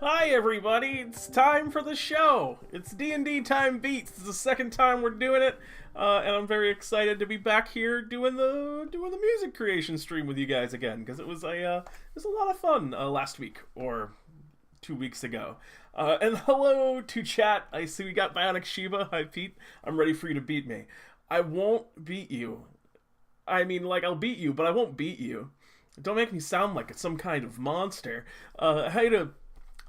Hi everybody, it's time for the show. It's DnDTime Beats. It's the second time we're doing it, and I'm very excited to be back here doing the music creation stream with you guys again because it was a lot of fun last week or 2 weeks ago. And hello to chat. I see we got Bionic Shiva. Hi Pete. I'm ready for you to beat me. I won't beat you. I mean, like, I'll beat you, but I won't beat you. Don't make me sound like some kind of monster. Hey to...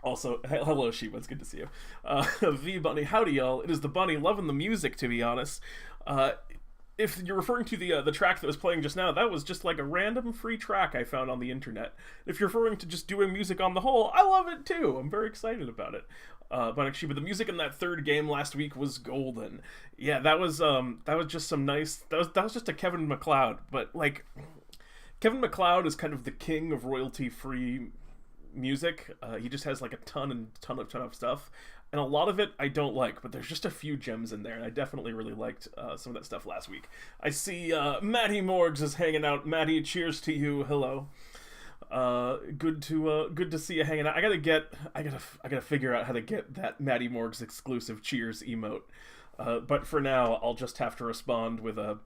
Also, hello Shiva, it's good to see you. V-Bunny, howdy y'all. It is the Bunny, loving the music, to be honest. If you're referring to the track that was playing just now, that was just like a random free track I found on the internet. If you're referring to just doing music on the whole, I love it too. I'm very excited about it. But actually, the music in that third game last week was golden. Yeah, that was just some nice. That was just a Kevin MacLeod, but like, Kevin MacLeod is kind of the king of royalty-free music. He just has like a ton of stuff, and a lot of it I don't like, but there's just a few gems in there, and I definitely really liked some of that stuff last week. I see Matty Morgs is hanging out. Matty, cheers to you. Hello. Good to see you hanging out. I gotta figure out how to get that Matty Morgs exclusive cheers emote. But for now, I'll just have to respond with a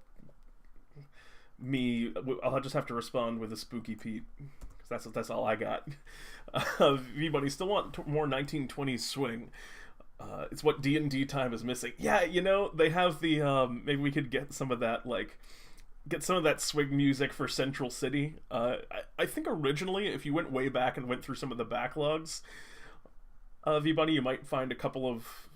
Spooky Pete. That's all I got. V-Bunny still want more 1920s swing. It's what DnDTime is missing. Yeah, you know, they have the maybe we could get some of that, like get some of that swing music for Central City. I think originally, if you went way back and went through some of the backlogs, V-Bunny, you might find a couple of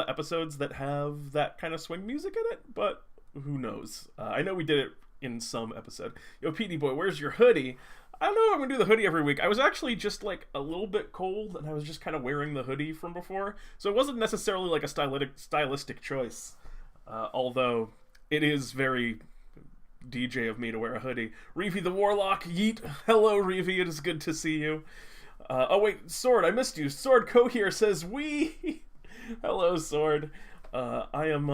episodes that have that kind of swing music in it, but who knows? I know we did it in some episode. Yo, Petey Boy, where's your hoodie? I don't know if I'm gonna do the hoodie every week. I was actually just like a little bit cold, and I was just kind of wearing the hoodie from before, so it wasn't necessarily like a stylistic choice. Although it is very DJ of me to wear a hoodie. Reevy the Warlock, yeet. Hello, Reevy. It is good to see you. Oh wait, Sword, I missed you. Sword Cohere says wee. Hello, Sword. I am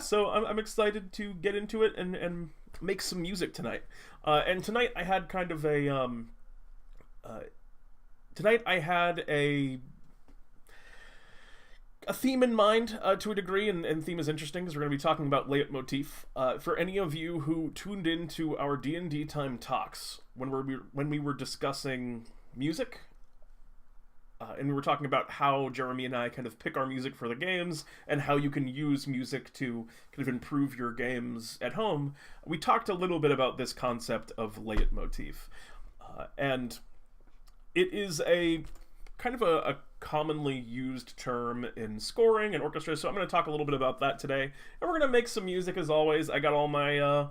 so I'm excited to get into it and make some music tonight. And tonight I had kind of a theme in mind to a degree, and theme is interesting because we're going to be talking about leitmotif. For any of you who tuned into our DnDTime talks when we were discussing music, and we were talking about how Jeremy and I kind of pick our music for the games and how you can use music to kind of improve your games at home. We talked a little bit about this concept of leitmotif. And it is a kind of a commonly used term in scoring and orchestra, so I'm going to talk a little bit about that today. And we're going to make some music as always. I got all my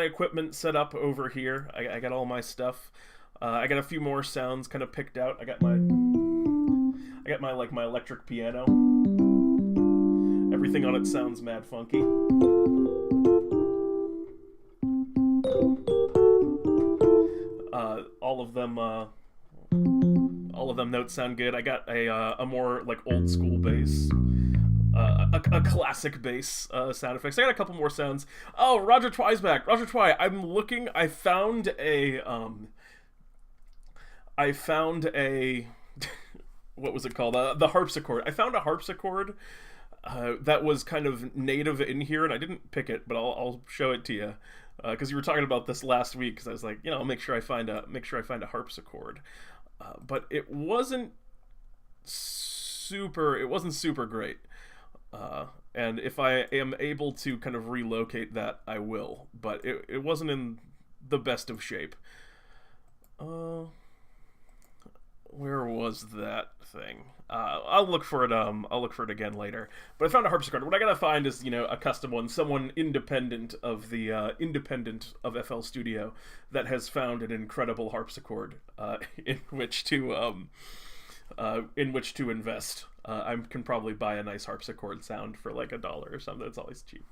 equipment set up over here. I got all my stuff. I got a few more sounds kind of picked out. I got my electric piano. Everything on it sounds mad funky. All of them notes sound good. I got a more like old school bass. A classic bass sound effects. I got a couple more sounds. Oh, Roger Twy's back. Roger Twy, I'm looking. I found a what was it called? The harpsichord. I found a harpsichord that was kind of native in here, and I didn't pick it, but I'll show it to you because you were talking about this last week. Because I was like, you know, I'll make sure I find a harpsichord, but it wasn't super great. And if I am able to kind of relocate that, I will. But it wasn't in the best of shape. Where was that thing? I'll look for it. I'll look for it again later. But I found a harpsichord. What I gotta find is, you know, a custom one, someone independent of FL Studio that has found an incredible harpsichord in which to invest. I can probably buy a nice harpsichord sound for like $1 or something. It's always cheap.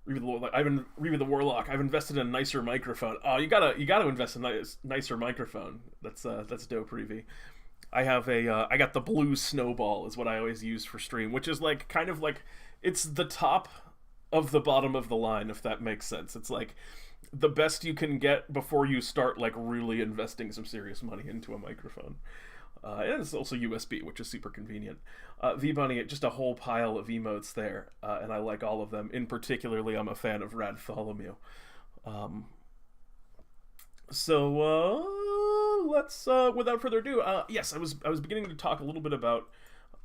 Reevy the Warlock. I've invested in a nicer microphone. Oh, you gotta invest in a nicer microphone. That's dope, Reevy. I got the blue snowball is what I always use for stream, which is like kind of like it's the top of the bottom of the line, if that makes sense. It's like the best you can get before you start like really investing some serious money into a microphone. And it's also USB, which is super convenient. V-Bunny, just a whole pile of emotes there, and I like all of them. In particularly, I'm a fan of Radtholomew. So let's, without further ado, yes, I was beginning to talk a little bit about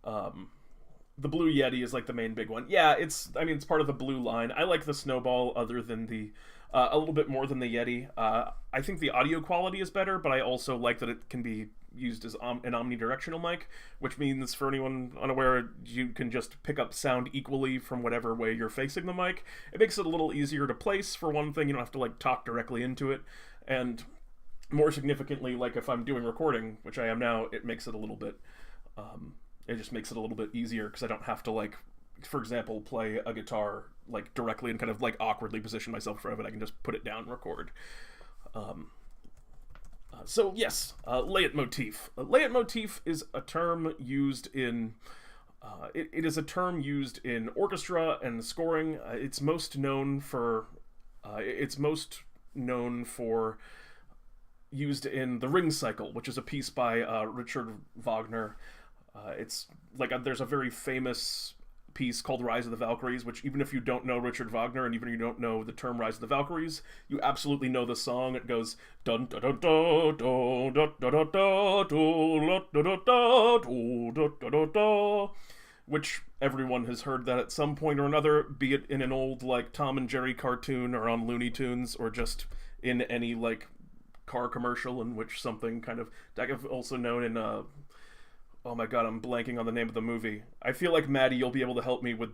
the Blue Yeti is like the main big one. Yeah, it's part of the Blue line. I like the Snowball other than the a little bit more than the Yeti. I think the audio quality is better, but I also like that it can be used as an omnidirectional mic, which means for anyone unaware, you can just pick up sound equally from whatever way you're facing the mic. It makes it a little easier to place, for one thing. You don't have to like talk directly into it, and more significantly, like if I'm doing recording, which I am now, it makes it a little bit it just makes it a little bit easier because I don't have to, like, for example, play a guitar like directly and kind of like awkwardly position myself in front of it. I can just put it down and record. So yes, leitmotif. Leitmotif is a term used in it is a term used in orchestra and scoring. It's most known for used in the Ring Cycle, which is a piece by Richard Wagner. It's like there's a very famous piece called Rise of the Valkyries, which even if you don't know Richard Wagner and even if you don't know the term Rise of the Valkyries, you absolutely know the song. It goes dun dun dun dun dun dun dun dun dun dun dun, which everyone has heard that at some point or another, be it in an old like Tom and Jerry cartoon or on Looney Tunes or just in any like car commercial in which something kind of, I've also known in oh my god, I'm blanking on the name of the movie. I feel like Maddie, you'll be able to help me with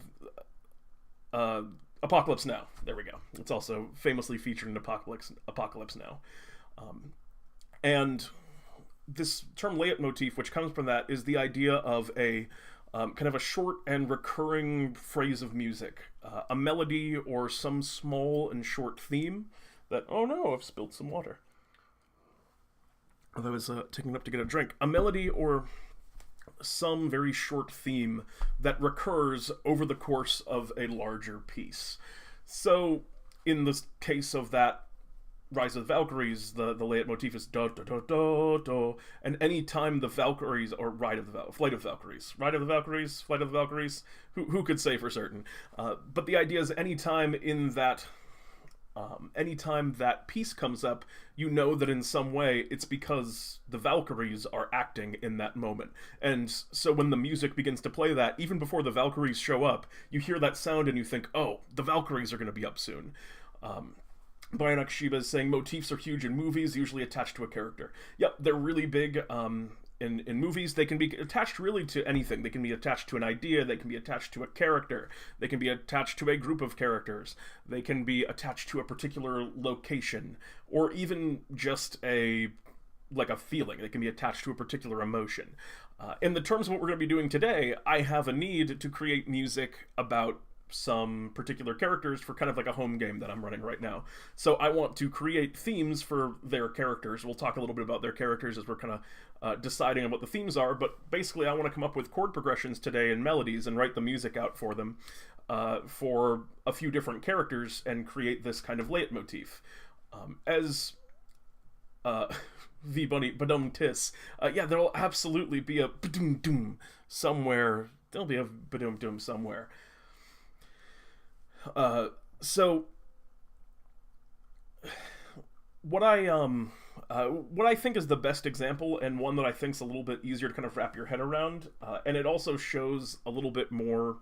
Apocalypse Now. There we go. It's also famously featured in Apocalypse Now. And this term leitmotif, which comes from that, is the idea of a kind of a short and recurring phrase of music, a melody or some small and short theme that, oh no, I've spilled some water. I was taking it up to get a drink. A melody or some very short theme that recurs over the course of a larger piece. So, in the case of that Rise of the Valkyries, the leitmotif is da da da da da, and any time the Valkyries, or Flight of the Valkyries, who could say for certain? But the idea is anytime that piece comes up, you know that in some way it's because the Valkyries are acting in that moment. And so when the music begins to play that, even before the Valkyries show up, you hear that sound and you think, oh, the Valkyries are going to be up soon. Bionic Shiba is saying motifs are huge in movies, usually attached to a character. Yep, they're really big. In movies, they can be attached really to anything. They can be attached to an idea, they can be attached to a character, they can be attached to a group of characters, they can be attached to a particular location, or even just a feeling. They can be attached to a particular emotion. In the terms of what we're going to be doing today, I have a need to create music about some particular characters for kind of like a home game that I'm running right now. So I want to create themes for their characters. We'll talk a little bit about their characters as we're kind of deciding on what the themes are, but basically I want to come up with chord progressions today and melodies and write the music out for them for a few different characters and create this kind of leitmotif. As V-Bunny badum tis, yeah, there'll absolutely be a badum dum somewhere. There'll be a badum dum somewhere. So what I think is the best example, and one that I think is a little bit easier to kind of wrap your head around, and it also shows a little bit more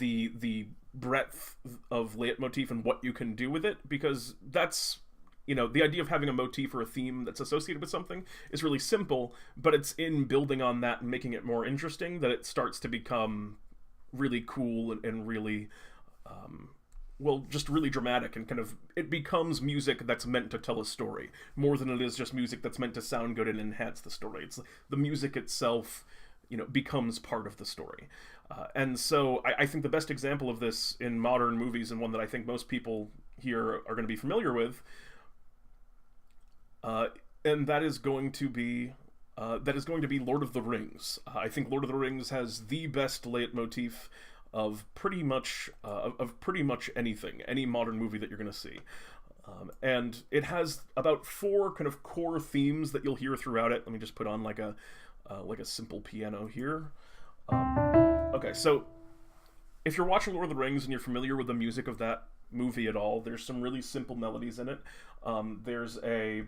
the breadth of leitmotif and what you can do with it, because that's, you know, the idea of having a motif or a theme that's associated with something is really simple, but it's in building on that and making it more interesting that it starts to become really cool and really well, just really dramatic, and kind of, it becomes music that's meant to tell a story more than it is just music that's meant to sound good and enhance the story. It's the music itself, you know, becomes part of the story. And so I think the best example of this in modern movies, and one that I think most people here are going to be familiar with, and that is going to be Lord of the Rings. I think Lord of the Rings has the best leitmotif of pretty much anything, any modern movie that you're going to see. And it has about 4 kind of core themes that you'll hear throughout it. Let me just put on like a simple piano here. Okay, so if you're watching Lord of the Rings and you're familiar with the music of that movie at all, there's some really simple melodies in it. There's a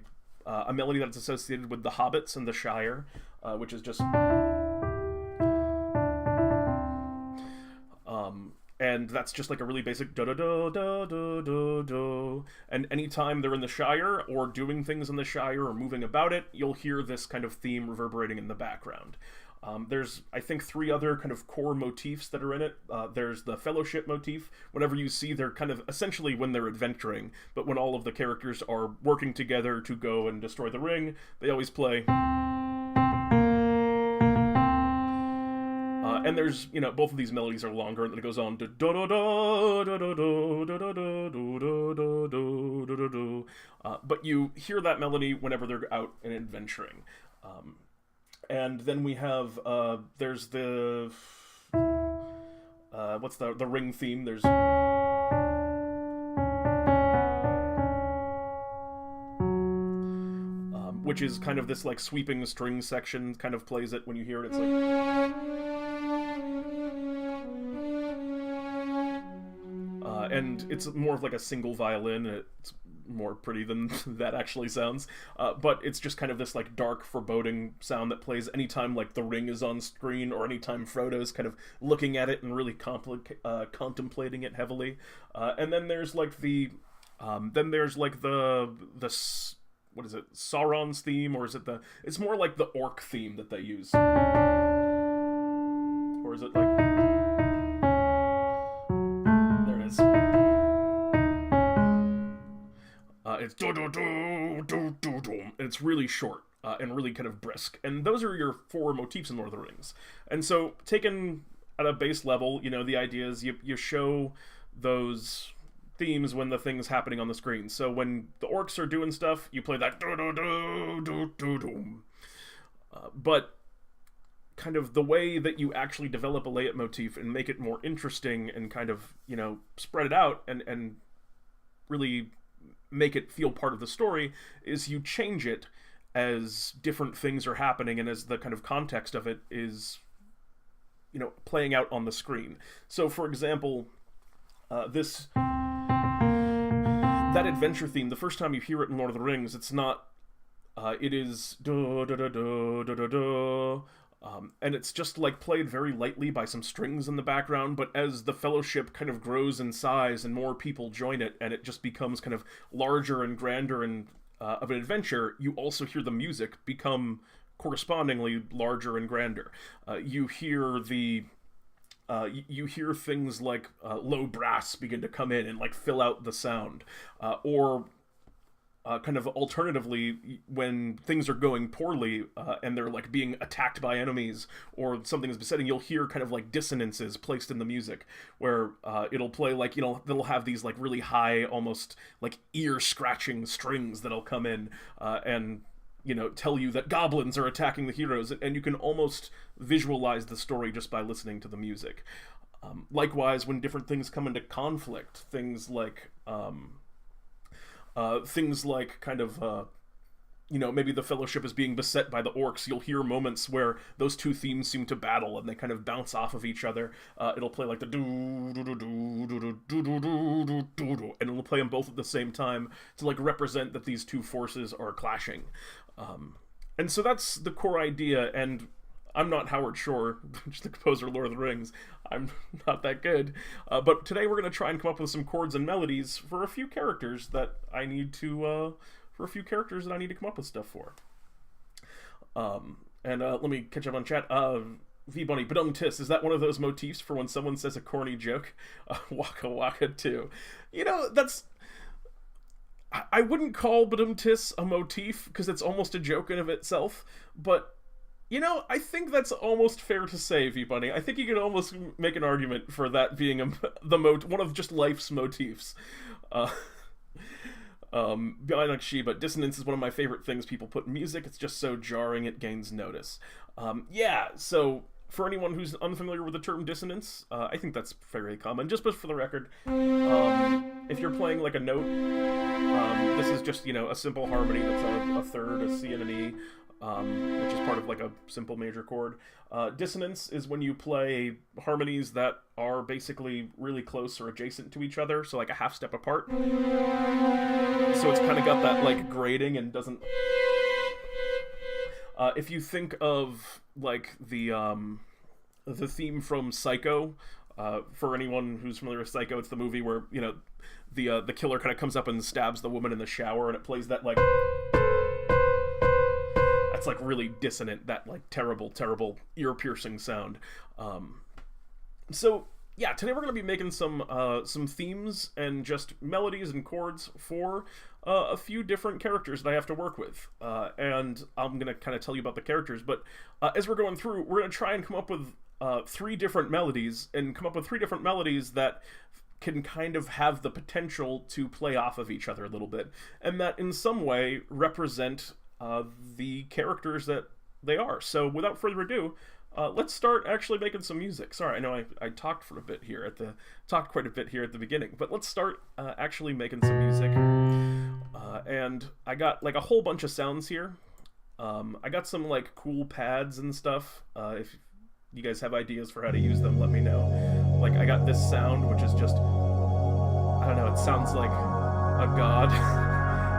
melody that's associated with the hobbits and the Shire, which is just... and that's just like a really basic da da da da da da da. And anytime they're in the Shire or doing things in the Shire or moving about it, you'll hear this kind of theme reverberating in the background. There's, I think, 3 other kind of core motifs that are in it. There's the fellowship motif. Whenever you see, they're kind of essentially when they're adventuring, but when all of the characters are working together to go and destroy the ring, they always play. And there's, you know, both of these melodies are longer, and it goes on to do do do do do do do do do do do do do. But you hear that melody whenever they're out and adventuring. And then we have there's the what's the ring theme? There's which is kind of this like sweeping string section, kind of plays it when you hear it. It's like. And it's more of like a single violin. It's more pretty than that actually sounds. But it's just kind of this like dark, foreboding sound that plays anytime like the ring is on screen or anytime Frodo's kind of looking at it and really contemplating it heavily. And then there's like the what is it? Sauron's theme, or is it it's more like the orc theme that they use. Or is it like... It's do do do do do do, and it's really short and really kind of brisk. And those are your 4 motifs in Lord of the Rings. And so, taken at a base level, you know, the idea is you show those themes when the thing's happening on the screen. So when the orcs are doing stuff, you play that do do do do do do. But kind of the way that you actually develop a leitmotif and make it more interesting and kind of, you know, spread it out and really make it feel part of the story is you change it as different things are happening and as the kind of context of it is, you know, playing out on the screen. So for example, that adventure theme, the first time you hear it in Lord of the Rings, it's not it is do do do do do do do. And it's just like played very lightly by some strings in the background, but as the fellowship kind of grows in size and more people join it, and it just becomes kind of larger and grander and of an adventure, you also hear the music become correspondingly larger and grander. You hear you hear things like low brass begin to come in and like fill out the sound, or kind of alternatively, when things are going poorly and they're like being attacked by enemies or something is besetting, you'll hear kind of like dissonances placed in the music where it'll play like, you know, they'll have these like really high, almost like ear scratching strings that'll come in and, you know, tell you that goblins are attacking the heroes, and you can almost visualize the story just by listening to the music. Likewise, when different things come into conflict, things like kind of, you know, maybe the Fellowship is being beset by the orcs, you'll hear moments where those two themes seem to battle and they kind of bounce off of each other. It'll play like the do-do-do-do-do-do-do-do-do-do, and it'll play them both at the same time to like represent that these two forces are clashing. And so that's the core idea, and I'm not Howard Shore, the composer of Lord of the Rings. I'm not that good. But today we're going to try and come up with some chords and melodies for a few characters that I need to, come up with stuff for. And let me catch up on chat. V-Bunny, Badum-Tis, is that one of those motifs for when someone says a corny joke? Waka Waka too. You know, that's... I wouldn't call Badum-Tis a motif, because it's almost a joke in of itself, but... You know, I think that's almost fair to say, V-Bunny. I think you could almost make an argument for that being one of just life's motifs. Like Sheba, dissonance is one of my favorite things people put in music. It's just so jarring it gains notice. Yeah, so for anyone who's unfamiliar with the term dissonance, I think that's fairly common. Just for the record, if you're playing like a note, this is just, you know, a simple harmony that's a third, a C and an E, which is part of like a simple major chord. Dissonance is when you play harmonies that are basically really close or adjacent to each other, so like a half step apart. So it's kind of got that like grading and doesn't... if you think of like the theme from Psycho, for anyone who's familiar with Psycho, it's the movie where, you know, the killer kind of comes up and stabs the woman in the shower, and it plays that like... That's like really dissonant, that like terrible ear-piercing sound. So yeah, today we're going to be making some themes and just melodies and chords for a few different characters that I have to work with. And I'm going to kind of tell you about the characters, but as we're going through, we're going to try and come up with 3 different melodies, and come up with 3 different melodies that can kind of have the potential to play off of each other a little bit, and that in some way represent the characters that they are. So without further ado, let's start actually making some music. Sorry, I know I talked for a bit here talked quite a bit here at the beginning, but let's start actually making some music. And I got like a whole bunch of sounds here. I got some like cool pads and stuff. If you guys have ideas for how to use them, let me know. Like I got this sound, which is just, I don't know, it sounds like a god.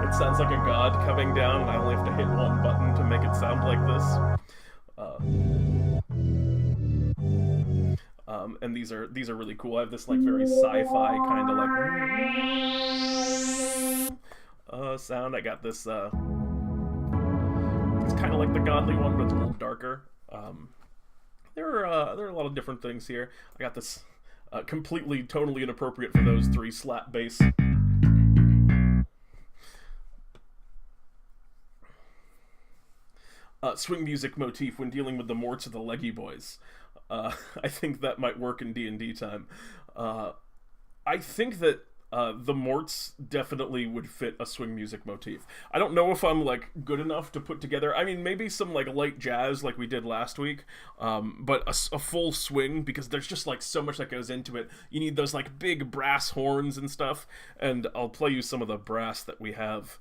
It sounds like a god coming down, and I only have to hit one button to make it sound like this. And these are really cool. I have this like very sci-fi kind of like sound. I got this. It's kind of like the godly one, but it's a little darker. There are a lot of different things here. I got this completely tonally inappropriate for those 3 slap bass. Swing music motif when dealing with the morts of the leggy boys. I think that might work in D&D time. I think that the morts definitely would fit a swing music motif. I don't know if I'm like good enough to put together, I mean, maybe some like light jazz like we did last week, but a full swing, because there's just like so much that goes into it. You need those like big brass horns and stuff, and I'll play you some of the brass that we have.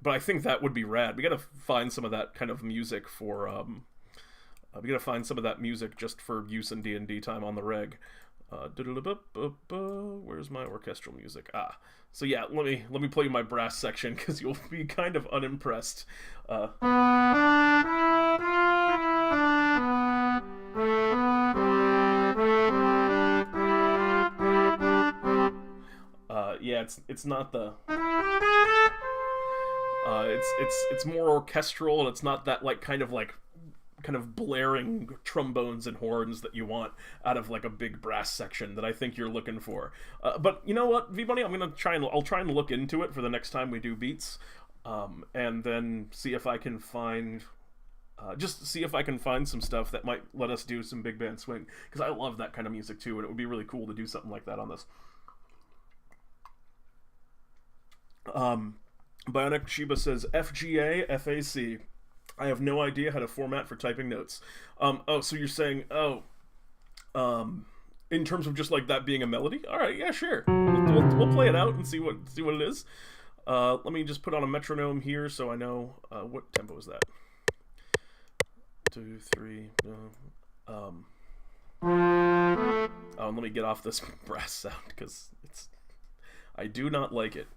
But I think that would be rad. We gotta find some of that kind of music for, we gotta find some of that music just for use in D&D time on the reg. Where's my orchestral music? So yeah, let me play you my brass section, because you'll be kind of unimpressed. Yeah, it's not the... it's more orchestral, and it's not that like kind of blaring trombones and horns that you want out of like a big brass section that I think you're looking for. But you know what, V-Bunny, I'll try and look into it for the next time we do beats, and then see if I can find some stuff that might let us do some big band swing, because I love that kind of music too, and it would be really cool to do something like that on this. Bionic Shiba says FGA FAC. I have no idea how to format for typing notes. Oh, so you're saying, in terms of just like that being a melody? All right, yeah, sure. We'll play it out and see what it is. Let me just put on a metronome here so I know what tempo is that. 2, 3. Let me get off this brass sound, because I do not like it.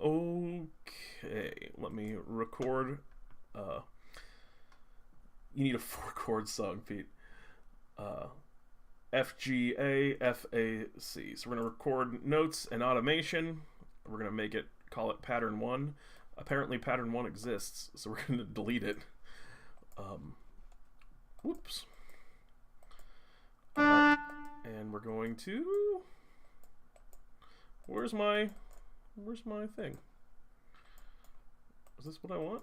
Okay, let me record. You need a 4-chord song, Pete. F, G, A, F, A, C. So we're going to record notes and automation. We're going to make it, call it pattern 1. Apparently pattern 1 exists, so we're going to delete it. Whoops. And we're going to... Where's my thing? Is this what I want?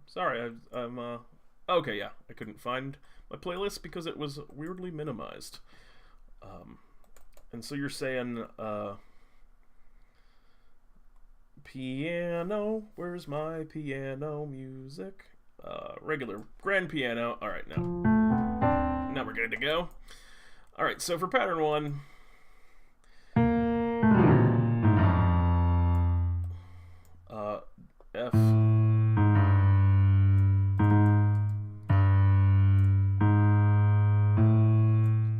Sorry, I'm okay, yeah. I couldn't find my playlist because it was weirdly minimized. And so you're saying, piano, where's my piano music? regular grand piano. All right, now we're good to go. All right, so for pattern 1, F,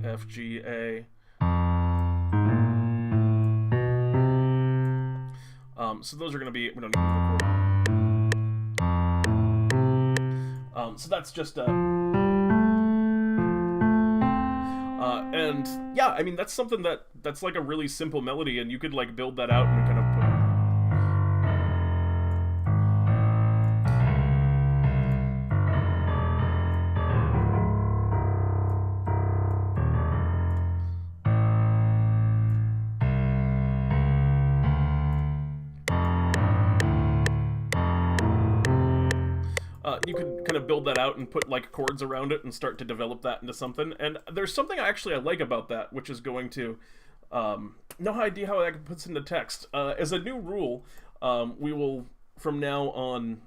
F, G, A. So those are going to be, we don't need to record. So that's just and yeah, I mean, that's something that's like a really simple melody, and you could like build that out and kind of put. You could kind of build that out and put like chords around it and start to develop that into something. And there's something I like about that, which is going to no idea how that puts into text. As a new rule, we will from now on,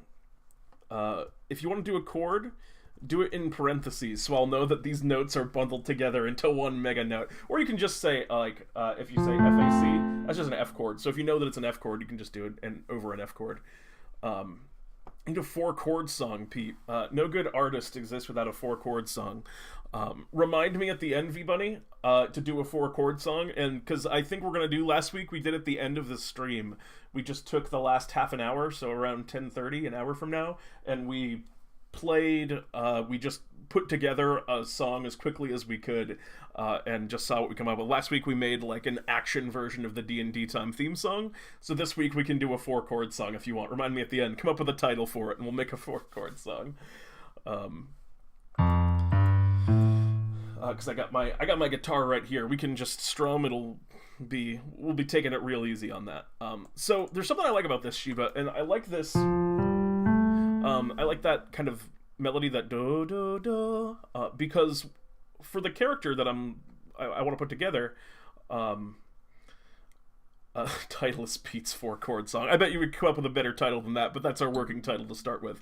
if you want to do a chord, do it in parentheses, so I'll know that these notes are bundled together into one mega note. Or you can just say like if you say FAC, that's just an F chord. So if you know that it's an F chord, you can just do it over an F chord. Need a 4-chord song, Pete. No good artist exists without a 4-chord song. Remind me at the end, V-Bunny, to do a 4-chord song, and because I think we're going to do, last week we did at the end of the stream, we just took the last half an hour, so around 10:30, an hour from now, and we played, we just put together a song as quickly as we could, and just saw what we come up with. Last week we made like an action version of the DnDTime theme song, so this week we can do a 4-chord song if you want. Remind me at the end, come up with a title for it, and we'll make a 4-chord song. Because I got my guitar right here. We can just strum. We'll be taking it real easy on that. So there's something I like about this Shiva, and I like this. I like that kind of melody, that do do do, because for the character that I want to put together, Titleist Pete's 4-chord song. I bet you would come up with a better title than that, but that's our working title to start with.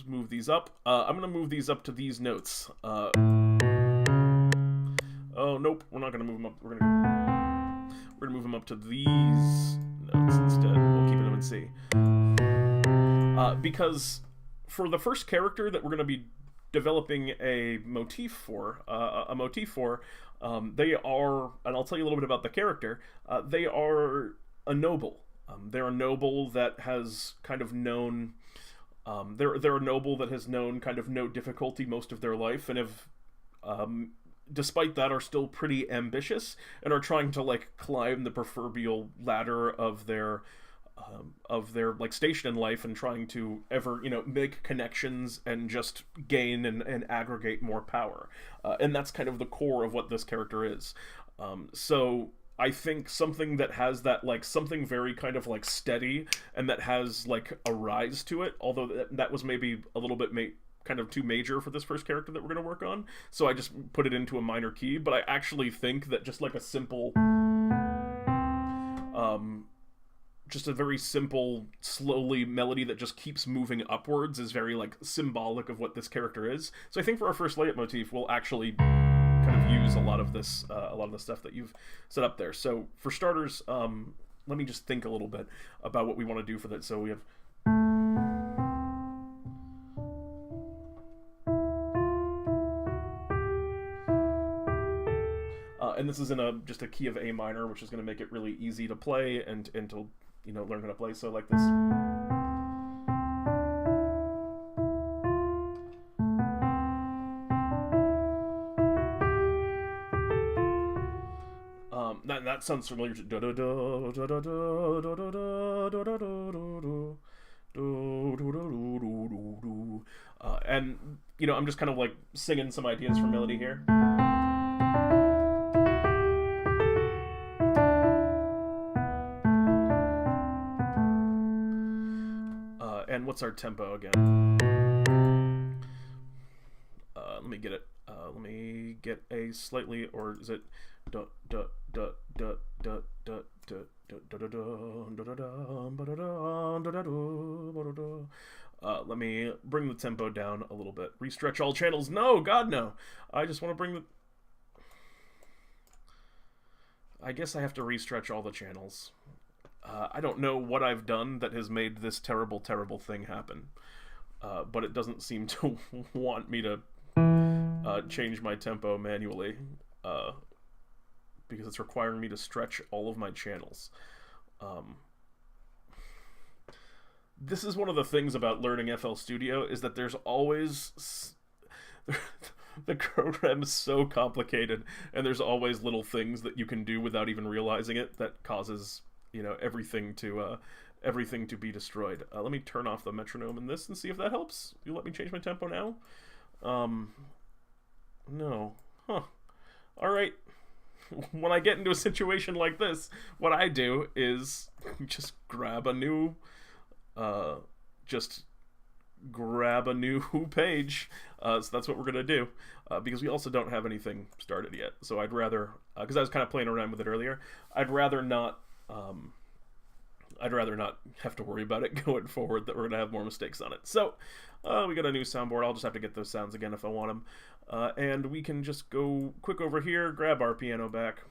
Move these up. I'm gonna move these up to these notes. Oh nope, we're not gonna move them up. We're gonna move them up to these notes instead. We'll keep them in C. Because for the first character that we're gonna be developing a motif for, they are, and I'll tell you a little bit about the character. They are a noble. They're a noble that has kind of known. They're a noble that has known kind of no difficulty most of their life, and have, despite that, are still pretty ambitious and are trying to like climb the proverbial ladder of their like station in life, and trying to ever make connections and just gain and aggregate more power. And that's kind of the core of what this character is. So I think something that has that, like, something very kind of like steady and that has like a rise to it, although that was maybe a little bit kind of too major for this first character that we're going to work on, so I just put it into a minor key. But I actually think that just like a simple just a very simple slowly melody that just keeps moving upwards is very like symbolic of what this character is. So I think for our first leitmotif we'll actually kind of use a lot of this, a lot of the stuff that you've set up there. So for starters, let me just think a little bit about what we want to do for that. So we have, and this is in just a key of A minor, which is going to make it really easy to play and to learn how to play. So like this. That sounds familiar to and I'm just kind of like singing some ideas for melody here. And what's our tempo again? Let me get it. Let me get a slightly, or is it Let me bring the tempo down a little bit. Restretch all channels. No, God, no. I just want to bring the... I guess I have to restretch all the channels. I don't know what I've done that has made this terrible, terrible thing happen. But it doesn't seem to want me to change my tempo manually. Because it's requiring me to stretch all of my channels. This is one of the things about learning FL Studio, is that there's always... the program is so complicated, and there's always little things that you can do without even realizing it that causes, you know, everything to be destroyed. Let me turn off the metronome in this and see if that helps. You let me change my tempo now? No. Huh. Alright. When I get into a situation like this, what I do is just grab a new page. So that's what we're gonna do, because we also don't have anything started yet. So I'd rather, because I was kind of playing around with it earlier, I'd rather not have to worry about it going forward, that we're gonna have more mistakes on it. So we got a new soundboard. I'll just have to get those sounds again if I want them, and we can just go quick over here, grab our piano back.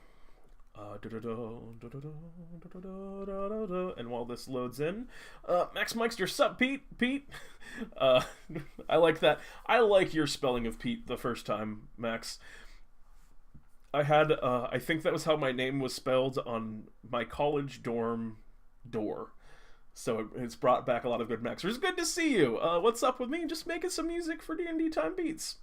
And while this loads in, Max Meister, sup, Pete? I like that. I like your spelling of Pete the first time, Max. I think that was how my name was spelled on my college dorm door. So it's brought back a lot of good Maxers. Good to see you. What's up with me? Just making some music for DnDTime Beats.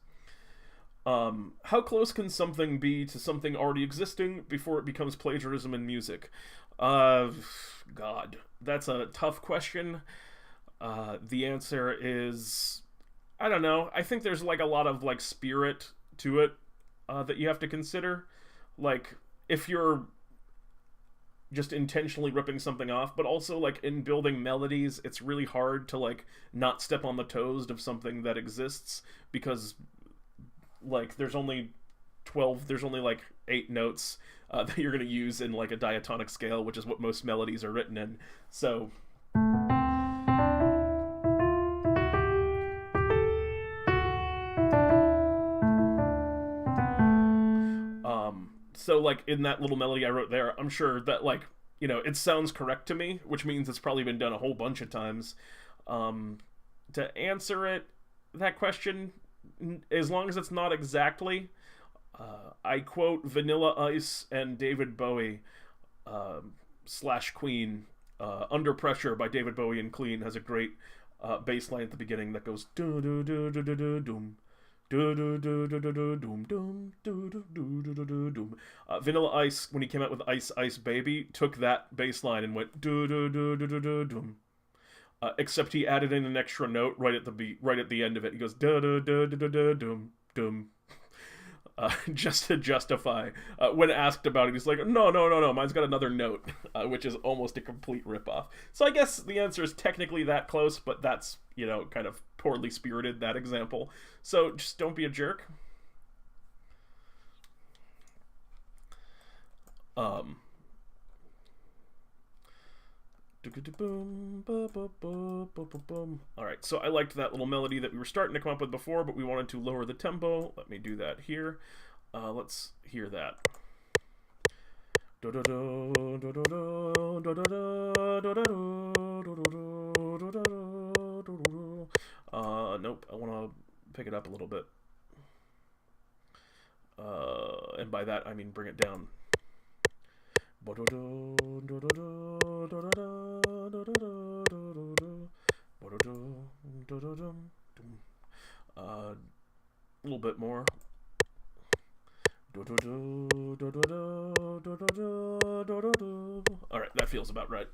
How close can something be to something already existing before it becomes plagiarism in music? God, that's a tough question. The answer is, I don't know. I think there's like a lot of like spirit to it that you have to consider. Like, if you're just intentionally ripping something off, but also like in building melodies, it's really hard to like not step on the toes of something that exists, because like there's only like 8 notes that you're going to use in like a diatonic scale, which is what most melodies are written in. So like in that little melody I wrote there, I'm sure that, like, you know, it sounds correct to me, which means it's probably been done a whole bunch of times. To answer that question, as long as it's not exactly, I quote Vanilla Ice and David Bowie / Queen. Under Pressure by David Bowie and Clean has a great bass line at the beginning that goes do do do do do do doom. Vanilla Ice, when he came out with Ice Ice Baby, took that bass line and went do do do do do do doom. Except he added in an extra note right at the end of it. He goes da da da da da doom doom. Just to justify, when asked about it, he's like, no, mine's got another note, which is almost a complete ripoff. So I guess the answer is technically that close, but that's, you know, kind of poorly spirited, that example. So just don't be a jerk. Alright, so I liked that little melody that we were starting to come up with before, but we wanted to lower the tempo. Let me do that here. Let's hear that. Nope, I want to pick it up a little bit. And by that, I mean bring it down. A little bit more. Alright, that feels about right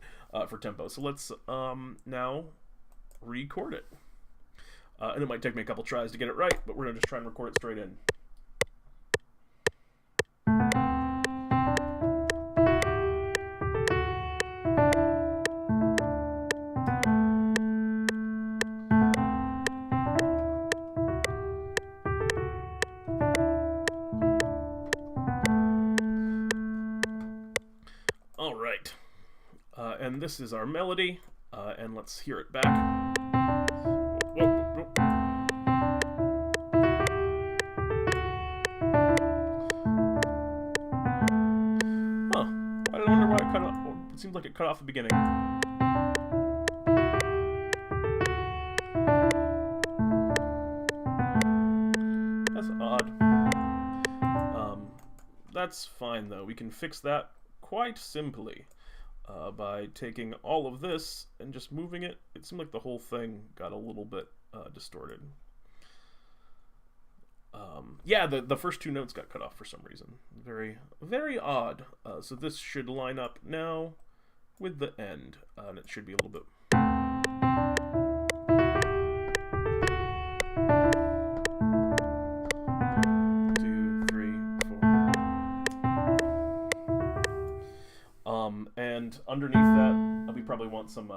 for tempo. So let's now record it. And it might take me a couple tries to get it right, but we're going to just try and record it straight in. Alright. and this is our melody, and let's hear it back. Whoa, whoa, whoa. Huh. I wonder why it cut off. It seems like it cut off the beginning. That's odd. That's fine though. We can fix that quite simply by taking all of this and just moving it. It seemed like the whole thing got a little bit distorted. Yeah, the first two notes got cut off for some reason. Very, very odd. So this should line up now with the end, and it should be a little bit... And underneath that, we probably want some,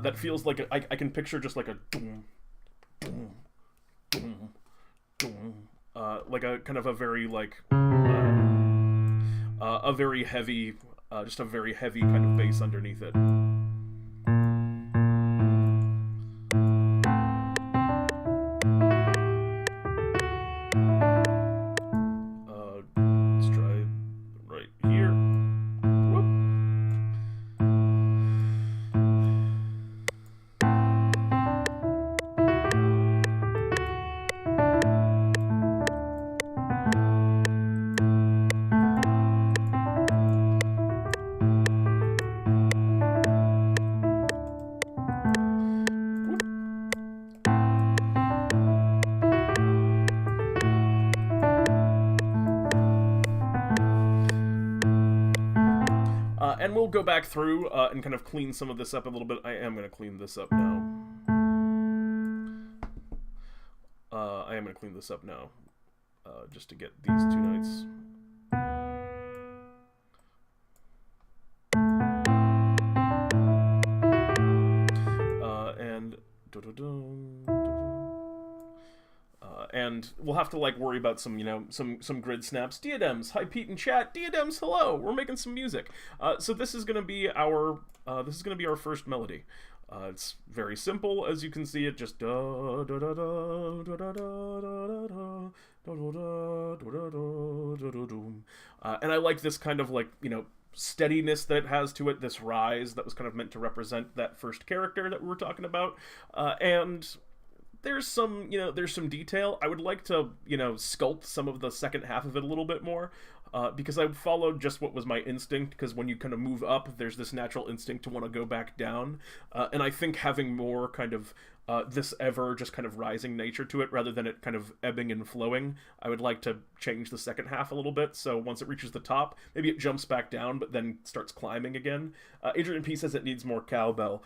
that feels like, I can picture just like a doom, doom, doom, doom, like a kind of a very, like, a very heavy, just a very heavy kind of bass underneath it. And we'll go back through and kind of clean some of this up a little bit. I am going to clean this up now. Just to get these two notes. And we'll have to like worry about some, you know, some grid snaps. Diadems, hi Pete in chat. Diadems, hello. We're making some music. So this is gonna be our first melody. It's very simple, as you can see. It just and I like this kind of like, you know, steadiness that it has to it. This rise that was kind of meant to represent that first character that we were talking about, and there's some, you know, there's some detail. I would like to, you know, sculpt some of the second half of it a little bit more, because I followed just what was my instinct, because when you kind of move up, there's this natural instinct to want to go back down, and I think having more kind of this ever just kind of rising nature to it, rather than it kind of ebbing and flowing, I would like to change the second half a little bit, so once it reaches the top, maybe it jumps back down, but then starts climbing again. Adrian P says it needs more cowbell.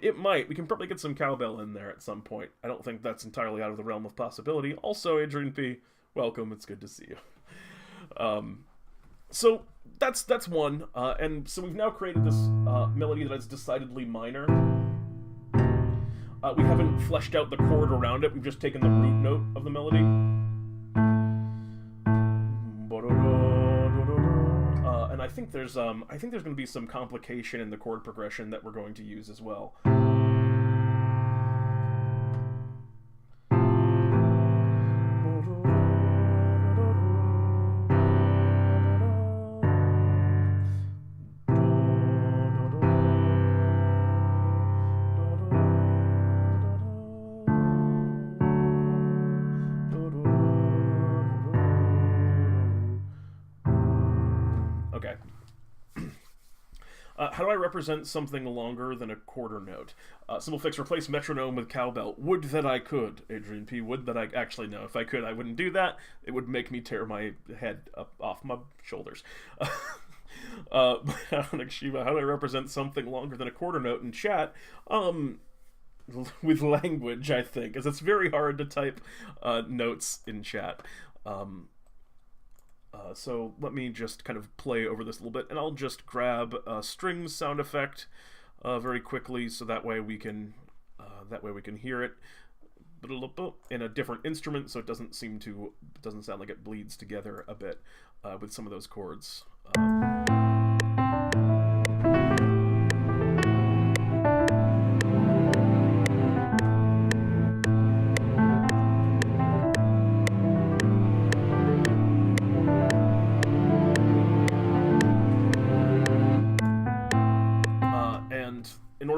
It might. We can probably get some cowbell in there at some point. I don't think that's entirely out of the realm of possibility. Also, Adrian P, welcome. It's good to see you. So that's one, and so we've now created this melody that is decidedly minor. We haven't fleshed out the chord around it. We've just taken the root note of the melody. And I think there's going to be some complication in the chord progression that we're going to use as well. How do I represent something longer than a quarter note? Simple fix, replace metronome with cowbell. Would that I could, Adrian P. Would that I... Actually, no. If I could, I wouldn't do that. It would make me tear my head up off my shoulders. Onyx Shiva, how do I represent something longer than a quarter note in chat? With language, I think, because it's very hard to type notes in chat. So let me just kind of play over this a little bit, and I'll just grab a strings sound effect very quickly, so that way we can hear it in a different instrument, so it doesn't sound like it bleeds together a bit with some of those chords.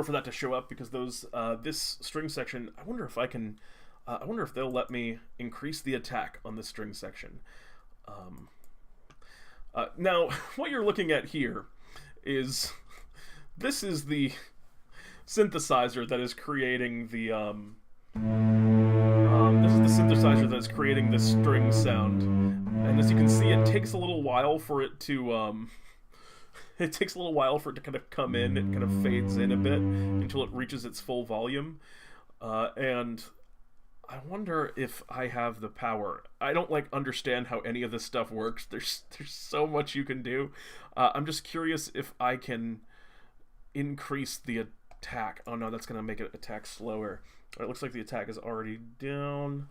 order for that to show up, because those this string section, I wonder if I can, I wonder if they'll let me increase the attack on this string section. Now, what you're looking at here is, this is the synthesizer that is creating the, this is the synthesizer that is creating the string sound. And as you can see, it takes a little while for it to, it takes a little while for it to kind of come in. It kind of fades in a bit until it reaches its full volume. And I wonder if I have the power. I don't understand how any of this stuff works. There's so much you can do. I'm just curious if I can increase the attack. Oh no, that's gonna make it attack slower. It looks like the attack is already down.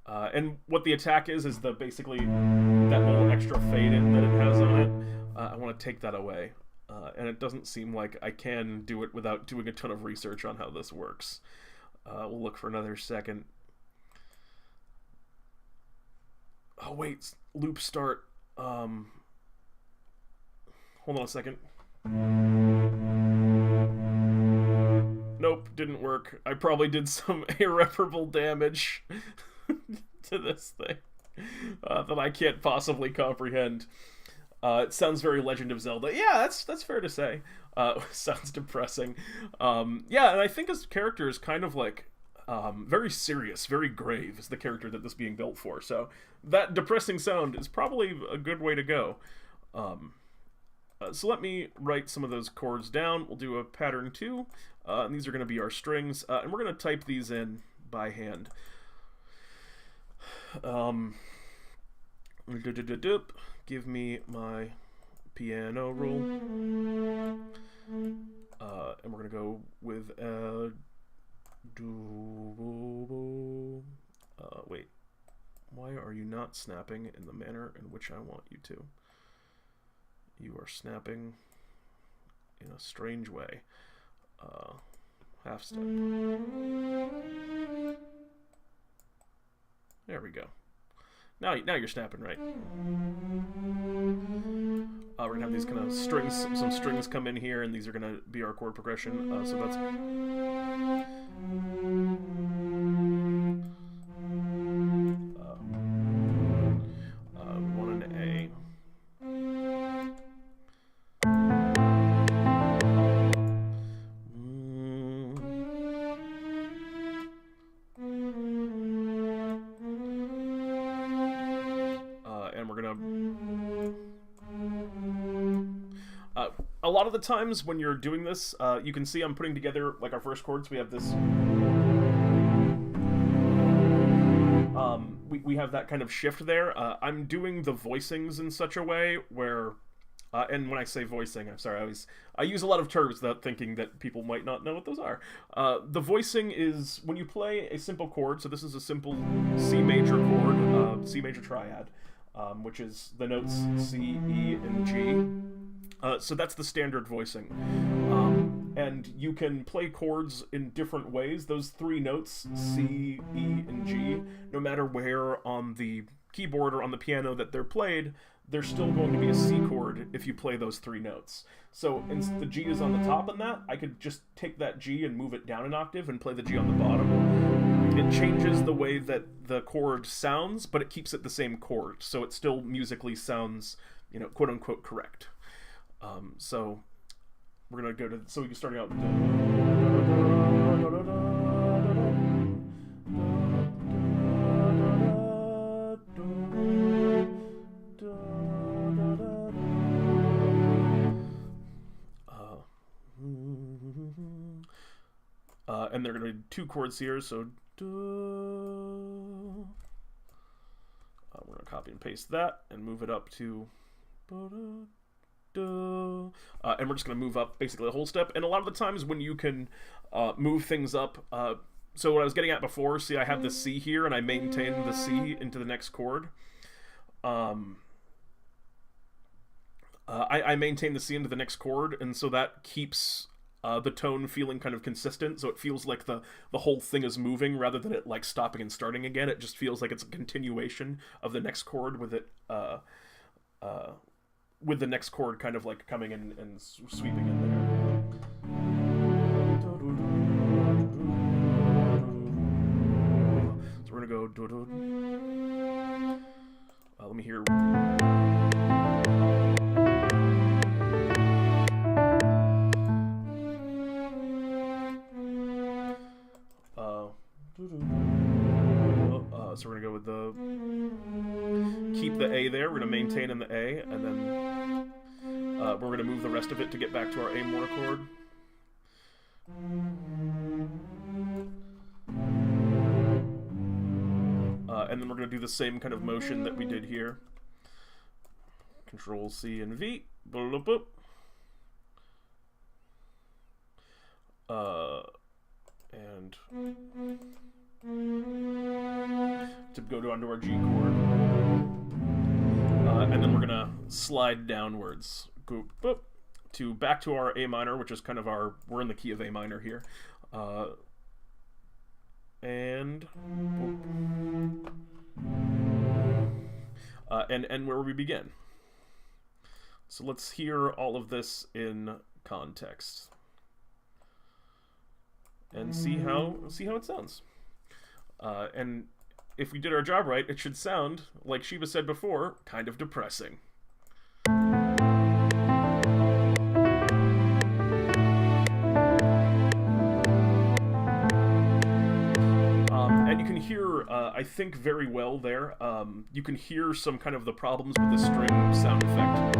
And what the attack is the basically that little extra fade in that it has on it. I want to take that away. And it doesn't seem like I can do it without doing a ton of research on how this works. We'll look for another second. Oh wait, loop start. Hold on a second. Nope, didn't work. I probably did some irreparable damage to this thing that I can't possibly comprehend. It sounds very Legend of Zelda. Yeah, that's fair to say. Sounds depressing. Yeah, and I think his character is kind of very serious, very grave is the character that this is being built for. So that depressing sound is probably a good way to go. So let me write some of those chords down. We'll do a pattern 2. And these are going to be our strings. And we're going to type these in by hand. Give me my piano roll. And we're going to go with wait. Why are you not snapping in the manner in which I want you to? You are snapping in a strange way. Half step. There we go. Now you're snapping right. We're gonna have these kind of strings, some strings come in here, and these are gonna be our chord progression. So that's. One and A. A lot of the times when you're doing this, you can see I'm putting together our first chords. We have this. We have that kind of shift there. I'm doing the voicings in such a way where, and when I say voicing, I'm sorry, I use a lot of terms without thinking that people might not know what those are. The voicing is when you play a simple chord. So this is a simple C major chord, C major triad, which is the notes C, E, and G. So that's the standard voicing. And you can play chords in different ways. Those three notes, C, E, and G, no matter where on the keyboard or on the piano that they're played, there's still going to be a C chord if you play those three notes. So the G is on the top in that, I could just take that G and move it down an octave and play the G on the bottom. It changes the way that the chord sounds, but it keeps it the same chord, so it still musically sounds, quote-unquote correct. So we're gonna go to, so we can start out. And there are gonna be two chords here, so we're gonna copy and paste that and move it up to. And we're just going to move up basically the whole step. And a lot of the times when you can move things up, so what I was getting at before, see I have the C here and I maintain the C into the next chord. I maintain the C into the next chord, and so that keeps the tone feeling kind of consistent, so it feels like the whole thing is moving rather than it stopping and starting again. It just feels like it's a continuation of the next chord with it with the next chord kind of coming in and sweeping in there. go. Let me hear. So we're gonna go with the keep the A there. We're gonna maintain in the A, and then we're gonna move the rest of it to get back to our A minor chord. And then we're gonna do the same kind of motion that we did here. Control C and V. And to go to onto our G chord, and then we're gonna slide downwards, go to back to our A minor, which is kind of we're in the key of A minor here, and where we begin. So let's hear all of this in context and see how it sounds. And if we did our job right, it should sound, like Sheba said before, kind of depressing. And you can hear, I think, very well there. You can hear some kind of the problems with the string sound effect.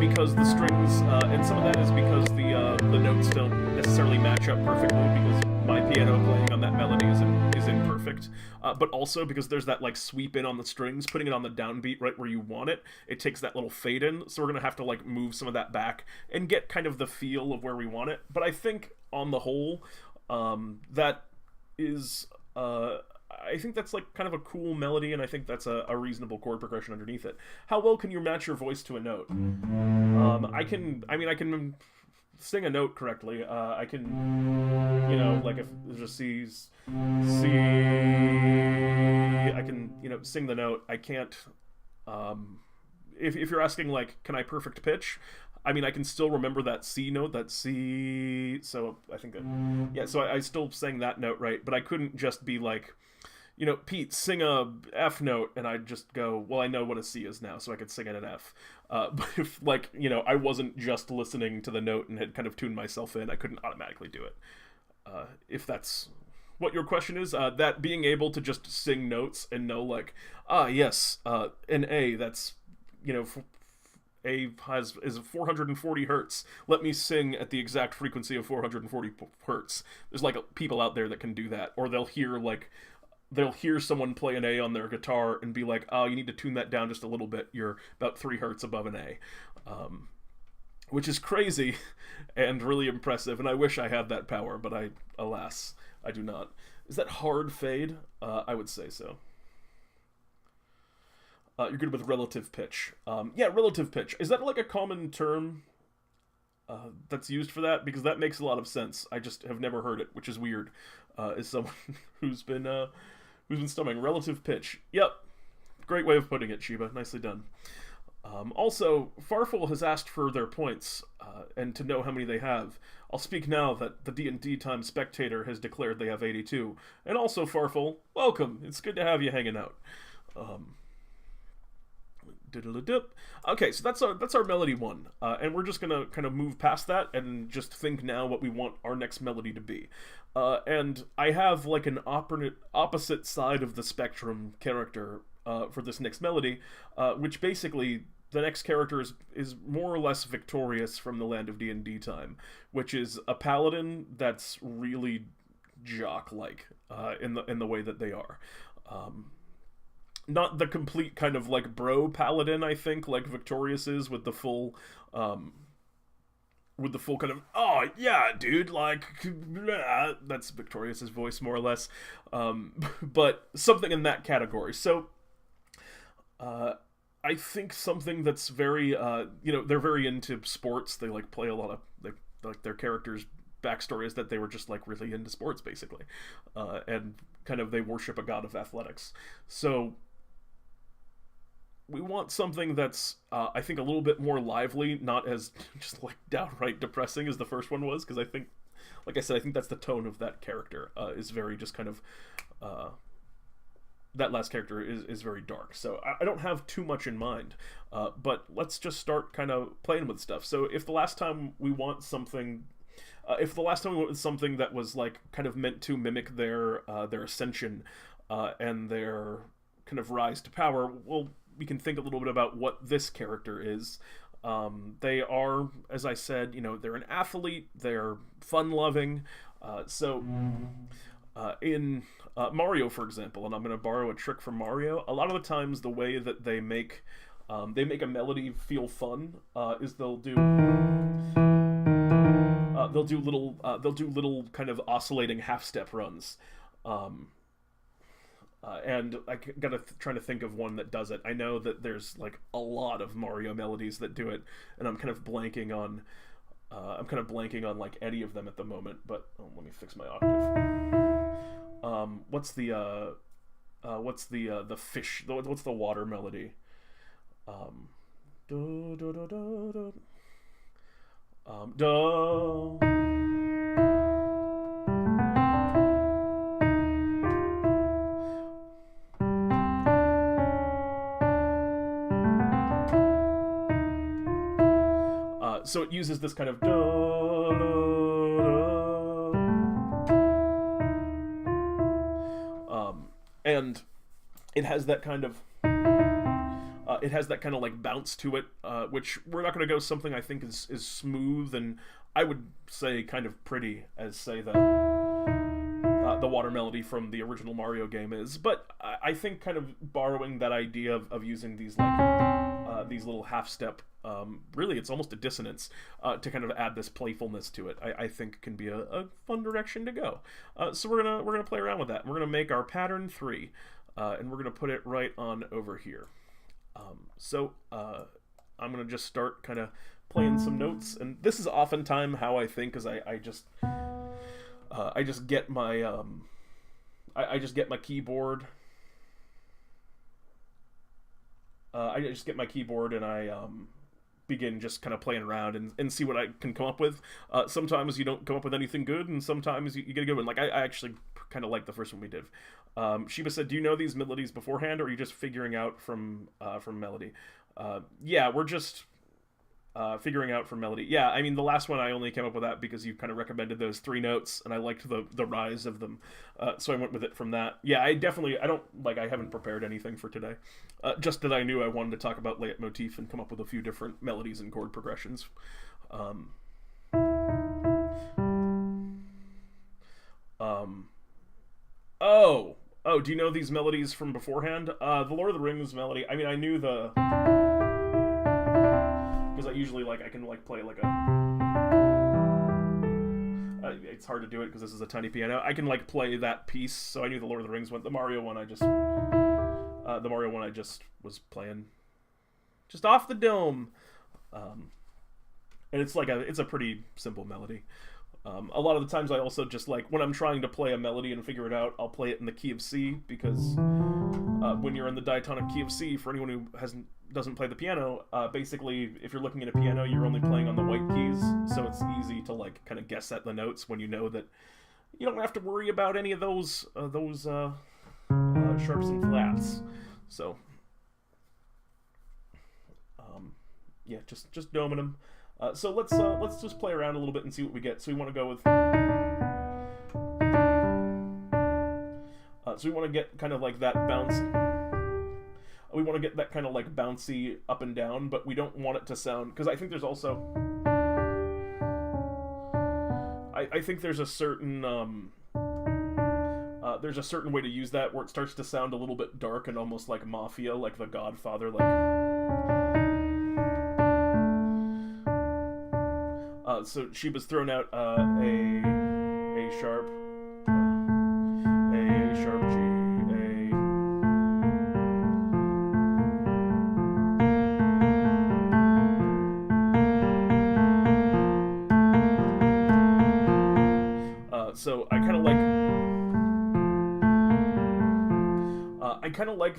Because the strings, and some of that is because the notes don't necessarily match up perfectly, because my piano playing on that melody is imperfect, but also because there's that like sweep in on the strings, putting it on the downbeat right where you want it. It takes that little fade in, so we're gonna have to like move some of that back and get kind of the feel of where we want it. But I think on the whole, that is I think that's like kind of a cool melody, and I think that's a reasonable chord progression underneath it. How well can you match your voice to a note? I can sing a note correctly. I can, like if there's a C, I can, sing the note. I can't, if you're asking like, can I perfect pitch? I mean, I can still remember that C note, that C, so I think that, yeah, so I still sang that note right, but I couldn't just be like, Pete, sing a F note, and I'd just go, well, I know what a C is now, so I could sing it an F. But if, like, I wasn't just listening to the note and had kind of tuned myself in, I couldn't automatically do it. If that's what your question is, that being able to just sing notes and know, like, yes, an A, that's, A is 440 hertz. Let me sing at the exact frequency of 440 hertz. There's, like, people out there that can do that. Or they'll hear someone play an A on their guitar and be like, oh, you need to tune that down just a little bit. You're about 3 hertz above an A. Which is crazy and really impressive, and I wish I had that power, but alas, I do not. Is that hard fade? I would say so. You're good with relative pitch. Yeah, relative pitch. Is that like a common term that's used for that? Because that makes a lot of sense. I just have never heard it, which is weird. As someone who's been stumming. Relative pitch. Yep. Great way of putting it, Sheba. Nicely done. Also, Farfel has asked for their points, and to know how many they have. I'll speak now that the DnDTime Spectator has declared they have 82. And also, Farfel, welcome. It's good to have you hanging out. Okay, so that's our melody one, and we're just gonna kind of move past that and just think now what we want our next melody to be. And I have like an opposite side of the spectrum character for this next melody, which basically the next character is more or less victorious from the land of DnDTime, which is a paladin that's really jock-like in the way that they are. Not the complete kind of like bro paladin, I think, like Victorious is with the full kind of, oh yeah, dude, like, blah. That's Victorious's voice more or less, but something in that category. So I think something that's very, they're very into sports. They like play a lot of, like their characters' backstory is that they were just like really into sports basically, and kind of they worship a god of athletics. So we want something that's I think a little bit more lively, not as just like downright depressing as the first one was, because I think, like I said, I think that's the tone of that character, is very just kind of that last character is very dark. So I don't have too much in mind, but let's just start kind of playing with stuff. So if the last time we want something, that was like kind of meant to mimic their ascension and their kind of rise to power, well, we can think a little bit about what this character is. They are, as I said, they're an athlete, they're fun-loving. In Mario, for example, and I'm going to borrow a trick from Mario, a lot of the times the way that they make a melody feel fun is they'll do little kind of oscillating half-step runs. And I gotta trying to think of one that does it. I know that there's like a lot of Mario melodies that do it, and I'm kind of blanking on like any of them at the moment. But let me fix my octave. What's the fish? What's the water melody? Do do do do do. Do. So it uses this kind of and it has that kind of like bounce to it, which we're not going to go something I think is smooth and I would say kind of pretty as say the water melody from the original Mario game is, but I think kind of borrowing that idea of using these like these little half step, really it's almost a dissonance, to kind of add this playfulness to it, I think can be a fun direction to go. So we're gonna play around with that. We're gonna make our pattern 3, and we're gonna put it right on over here. So I'm gonna just start kind of playing some notes, and this is oftentimes how I think, because I just get my I just get my keyboard. I just get my keyboard and I begin just kind of playing around and see what I can come up with. Sometimes you don't come up with anything good, and sometimes you get a good one. Like I actually kind of like the first one we did. Sheba said, "Do you know these melodies beforehand, or are you just figuring out from melody?" Yeah, we're just figuring out from melody. Yeah, I mean, the last one I only came up with that because you kind of recommended those 3 notes, and I liked the rise of them, so I went with it from that. Yeah, I haven't prepared anything for today, just that I knew I wanted to talk about leitmotif and come up with a few different melodies and chord progressions. Oh, do you know these melodies from beforehand? The Lord of the Rings melody, I mean, I knew the... because I usually, I can, play, it's hard to do it because this is a tiny piano. I can, play that piece, so I knew the Lord of the Rings one. The Mario one I just was playing just off the dome. And it's, it's a pretty simple melody. A lot of the times I also just, when I'm trying to play a melody and figure it out, I'll play it in the key of C, because when you're in the diatonic key of C, for anyone who doesn't play the piano, basically, if you're looking at a piano, you're only playing on the white keys, so it's easy to, kind of guess at the notes when you know that you don't have to worry about any of those sharps and flats. So, yeah, just doming them. So let's just play around a little bit and see what we get. So we want to go with... so we want to get kind of that bounce... We want to get that kind of bouncy up and down, but we don't want it to sound... Because I think there's also... I think there's a certain... there's a certain way to use that where it starts to sound a little bit dark and almost like Mafia, like The Godfather, so Sheba's thrown out A sharp, A sharp, G, A. So I kind of like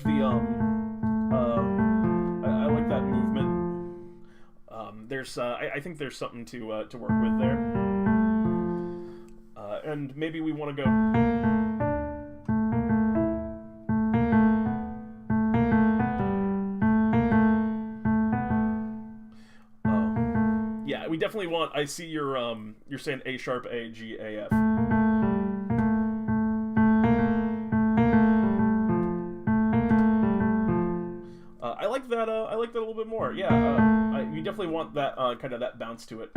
the there's I think there's something to work with there, and maybe we want to go. Yeah, we definitely want. I see you're saying A sharp, A, G, A, F. I like that. I like that a little bit more. Yeah, you definitely want that kind of that bounce to it.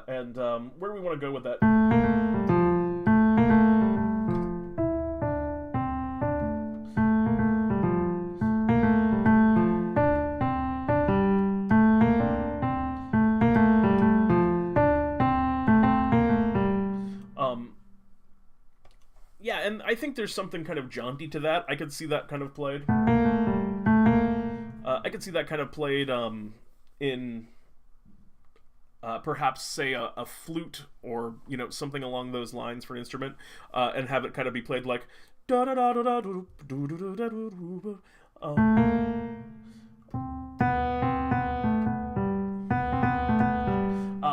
And where do we want to go with that? Yeah, and I think there's something kind of jaunty to that. I could see that kind of played. I could see that kind of played in perhaps, say, a flute or, you know, something along those lines for an instrument, and have it kind of be played like da da da da da da da da da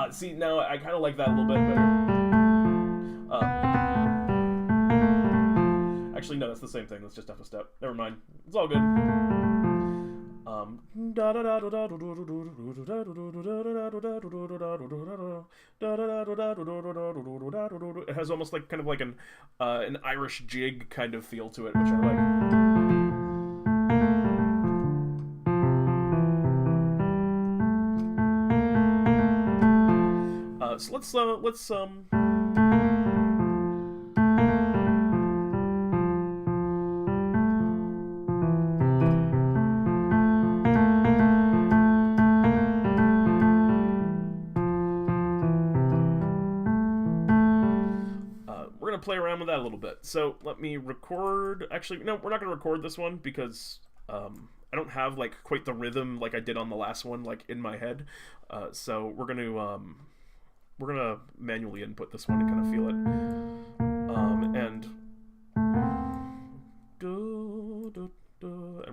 da. See, now I kind of like that a little bit better. Actually, no, that's the same thing. Let's just up a step. Never mind. It's all good. It has almost like kind of like an Irish jig kind of feel to it, which I like. So let's play around with that a little bit. So let me record. Actually, no, we're not going to record this one because I don't have like quite the rhythm like I did on the last one, like in my head. So we're gonna manually input this one to kind of feel it. And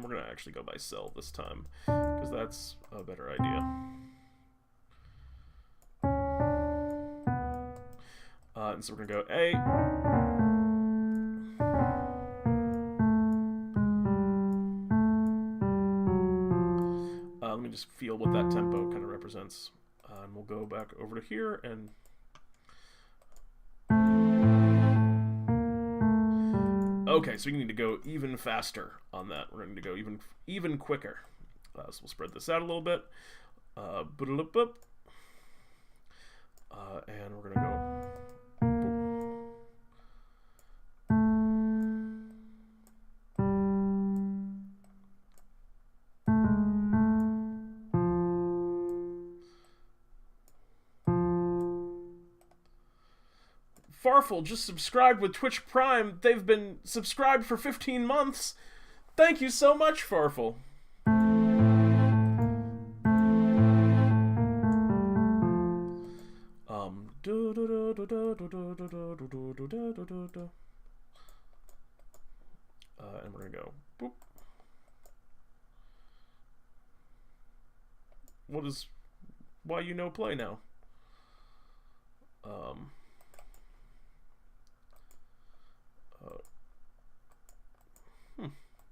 we're gonna actually go by cell this time because that's a better idea. And so we're gonna go A. Let me just feel what that tempo kind of represents. And we'll go back over to here and. Okay, so we need to go even faster on that. We're going to go even quicker. So we'll spread this out a little bit. And we're going to go. Farfel just subscribed with Twitch Prime. They've been subscribed for 15 months. Thank you so much, Farfel. And we're gonna go boop. Why you no play now?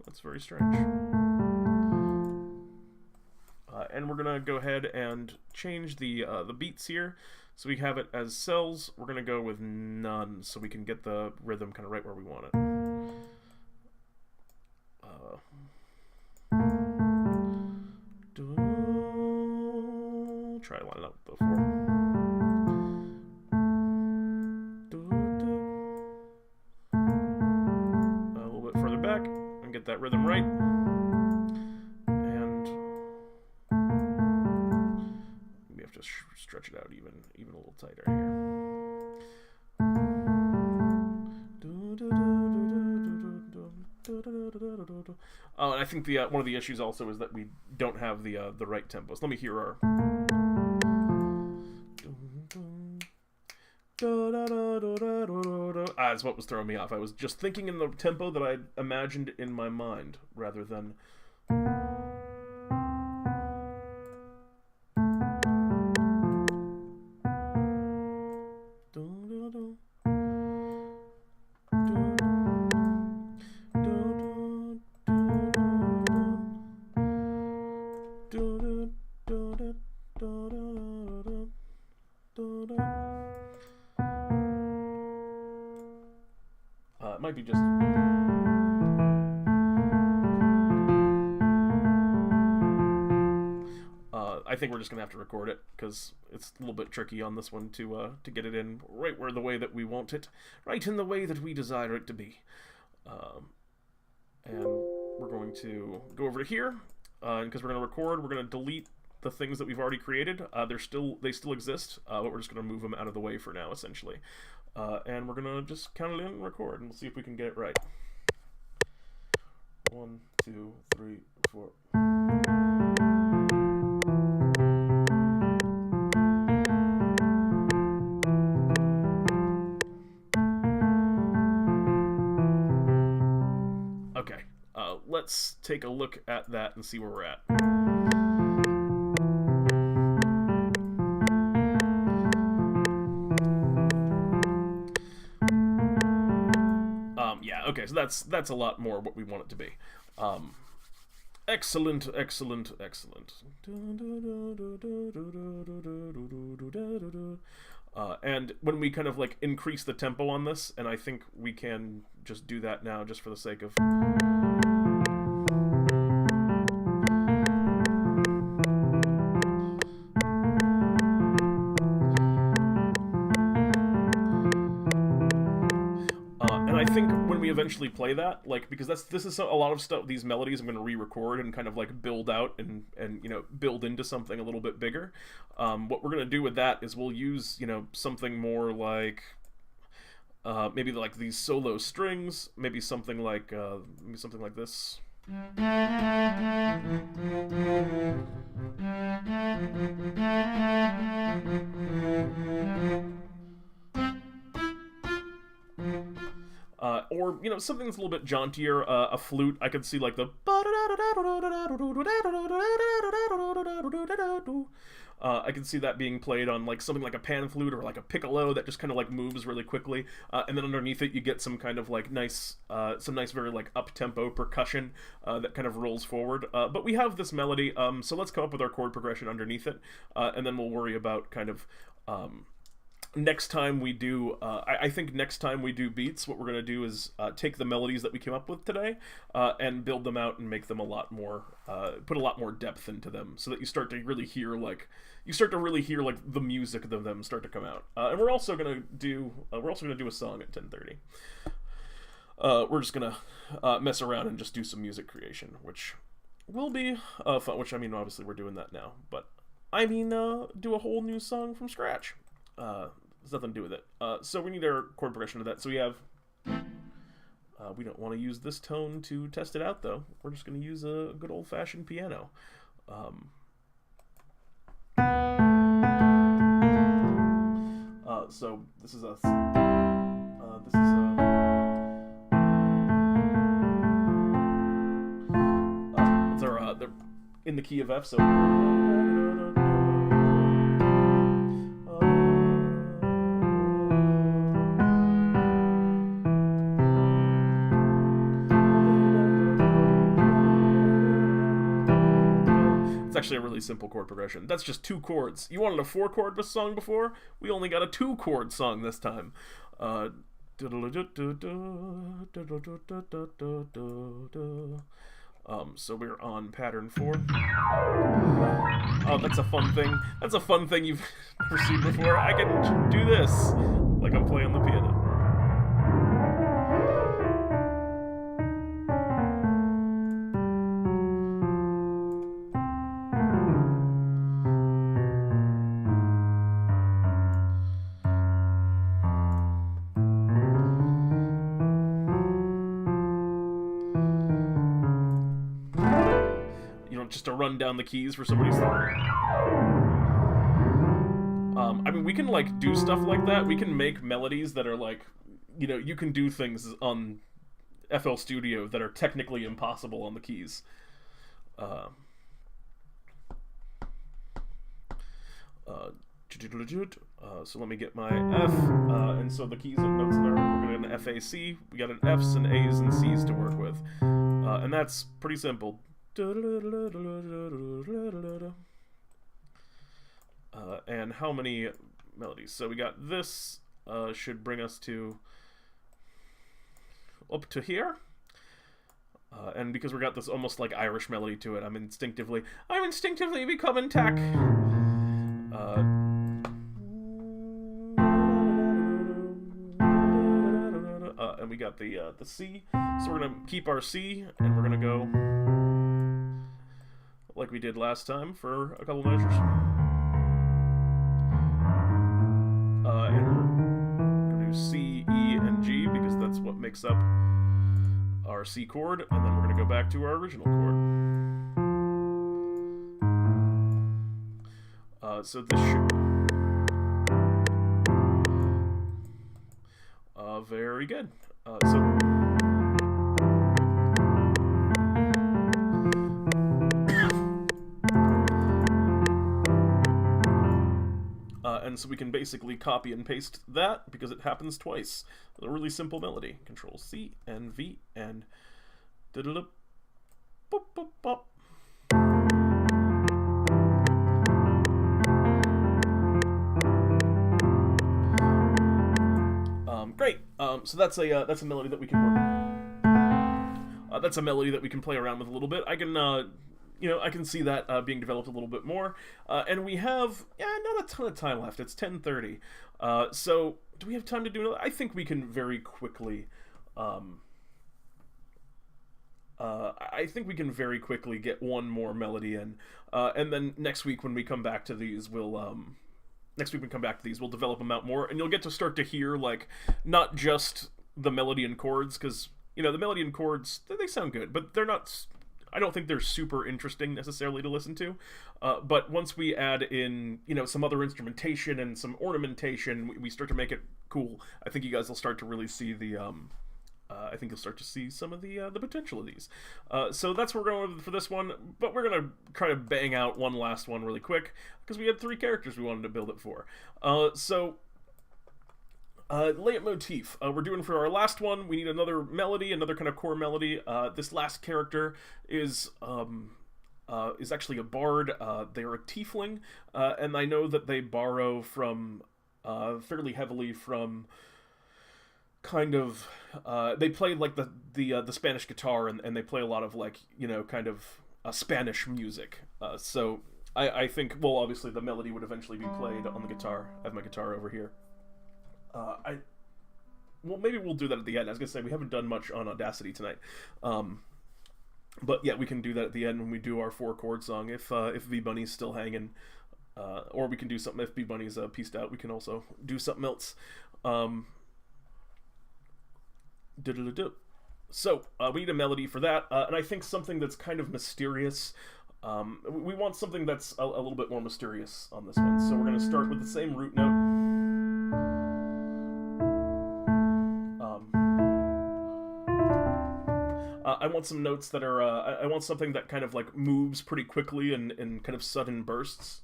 That's very strange. And we're gonna go ahead and change the beats here, so we have it as cells. We're gonna go with none, so we can get the rhythm kind of right where we want it. Try lining up the 4. A little bit further back and get that rhythm right. And we have to stretch it out even a little tighter here. Oh, and I think the one of the issues also is that we don't have the right tempos. Let me hear our. That's what was throwing me off. I was just thinking in the tempo that I imagined in my mind, rather than... It might be just... I think we're just gonna have to record it because it's a little bit tricky on this one to get it in right where the way that we want it, right in the way that we desire it to be. And we're going to go over to here, and because we're gonna record, we're gonna delete the things that we've already created. They still exist, but we're just gonna move them out of the way for now, essentially. And we're gonna just count it in and record, and we'll see if we can get it right. 1, 2, 3, 4. Okay, let's take a look at that and see where we're at. Yeah, okay, so that's a lot more what we want it to be. Excellent, excellent, excellent. And when we kind of like increase the tempo on this, and I think we can just do that now just for the sake of... I think when we eventually play that, like, because this is a lot of stuff, these melodies I'm going to re-record and kind of like build out and you know, build into something a little bit bigger. What we're going to do with that is we'll use, you know, something more like maybe like these solo strings, maybe something like this. Or, you know, something that's a little bit jauntier, a flute. I could see like the... I can see that being played on like something like a pan flute or like a piccolo that just kind of like moves really quickly, and then underneath it you get some kind of like nice, very like up-tempo percussion that kind of rolls forward. But we have this melody, so let's come up with our chord progression underneath it, and then we'll worry about kind of... next time we do, I think next time we do beats, what we're going to do is take the melodies that we came up with today and build them out and make them a lot more, put a lot more depth into them, so that you start to really hear like, the music of them start to come out. And we're also going to do, a song at 10:30. We're just going to mess around and just do some music creation, which will be fun, which, I mean, obviously we're doing that now, but I mean, do a whole new song from scratch. There's nothing to do with it. So we need our chord progression to that. So we have... we don't want to use this tone to test it out, though. We're just going to use a good old-fashioned piano. So this is a... they're in the key of F, so... It's actually a really simple chord progression. That's just 2 chords. You wanted a 4-chord song before? We only got a 2-chord song this time. So we're on pattern 4. Oh, that's a fun thing. That's a fun thing you've never seen before. I can do this like I'm playing the piano. Just to run down the keys for somebody's... I I mean, we can like do stuff like that. We can make melodies that are like, you know, you can do things on FL Studio that are technically impossible on the keys. So let me get my F, and so the keys and notes there, we're going to an F, A, C. We got an F's and A's and C's to work with, and that's pretty simple. And how many melodies? So we got this, should bring us to up to here. And because we got this almost like Irish melody to it, I'm instinctively becoming tech. And we got the C, so we're gonna keep our C, and we're gonna go like we did last time for a couple measures. And we're gonna do C, E, and G because that's what makes up our C chord, and then we're gonna go back to our original chord. So this should. Very good. And so we can basically copy and paste that because it happens twice. A really simple melody. Control C and V and boop boop bop. Great. So that's a melody that we can work. That's a melody that we can play around with a little bit. I can I can see that being developed a little bit more. And we have not a ton of time left. It's 10:30. So do we have time to do another? I think we can very quickly. I think we can very quickly get one more melody in, and then next week when we come back to these, we'll develop them out more, and you'll get to start to hear, like, not just the melody and chords, because, you know, the melody and chords, they sound good, but they're not, I don't think they're super interesting necessarily to listen to, but once we add in, you know, some other instrumentation and some ornamentation, we start to make it cool. I think you guys will start to really see the, I think you'll start to see some of the potential of these. So that's what we're going with for this one, but we're going to try to bang out one last one really quick, because we had 3 characters we wanted to build it for. Layout motif. We're doing for our last one, we need another melody, another kind of core melody. This last character is actually a bard. They're a tiefling, and I know that they borrow from, fairly heavily from, kind of, they play like the Spanish guitar, and they play a lot of, like, you know, kind of Spanish music. So I think, well, obviously the melody would eventually be played on the guitar. I have my guitar over here. Well, maybe we'll do that at the end. I was gonna say we haven't done much on Audacity tonight, but yeah, we can do that at the end when we do our 4-chord song. If V Bunny's still hanging, or we can do something if V Bunny's pieced out. We can also do something else. So we need a melody for that, and I think something that's kind of mysterious. We want something that's a little bit more mysterious on this one. So we're going to start with the same root note. I want some notes that are, I want something that kind of like moves pretty quickly and kind of sudden bursts.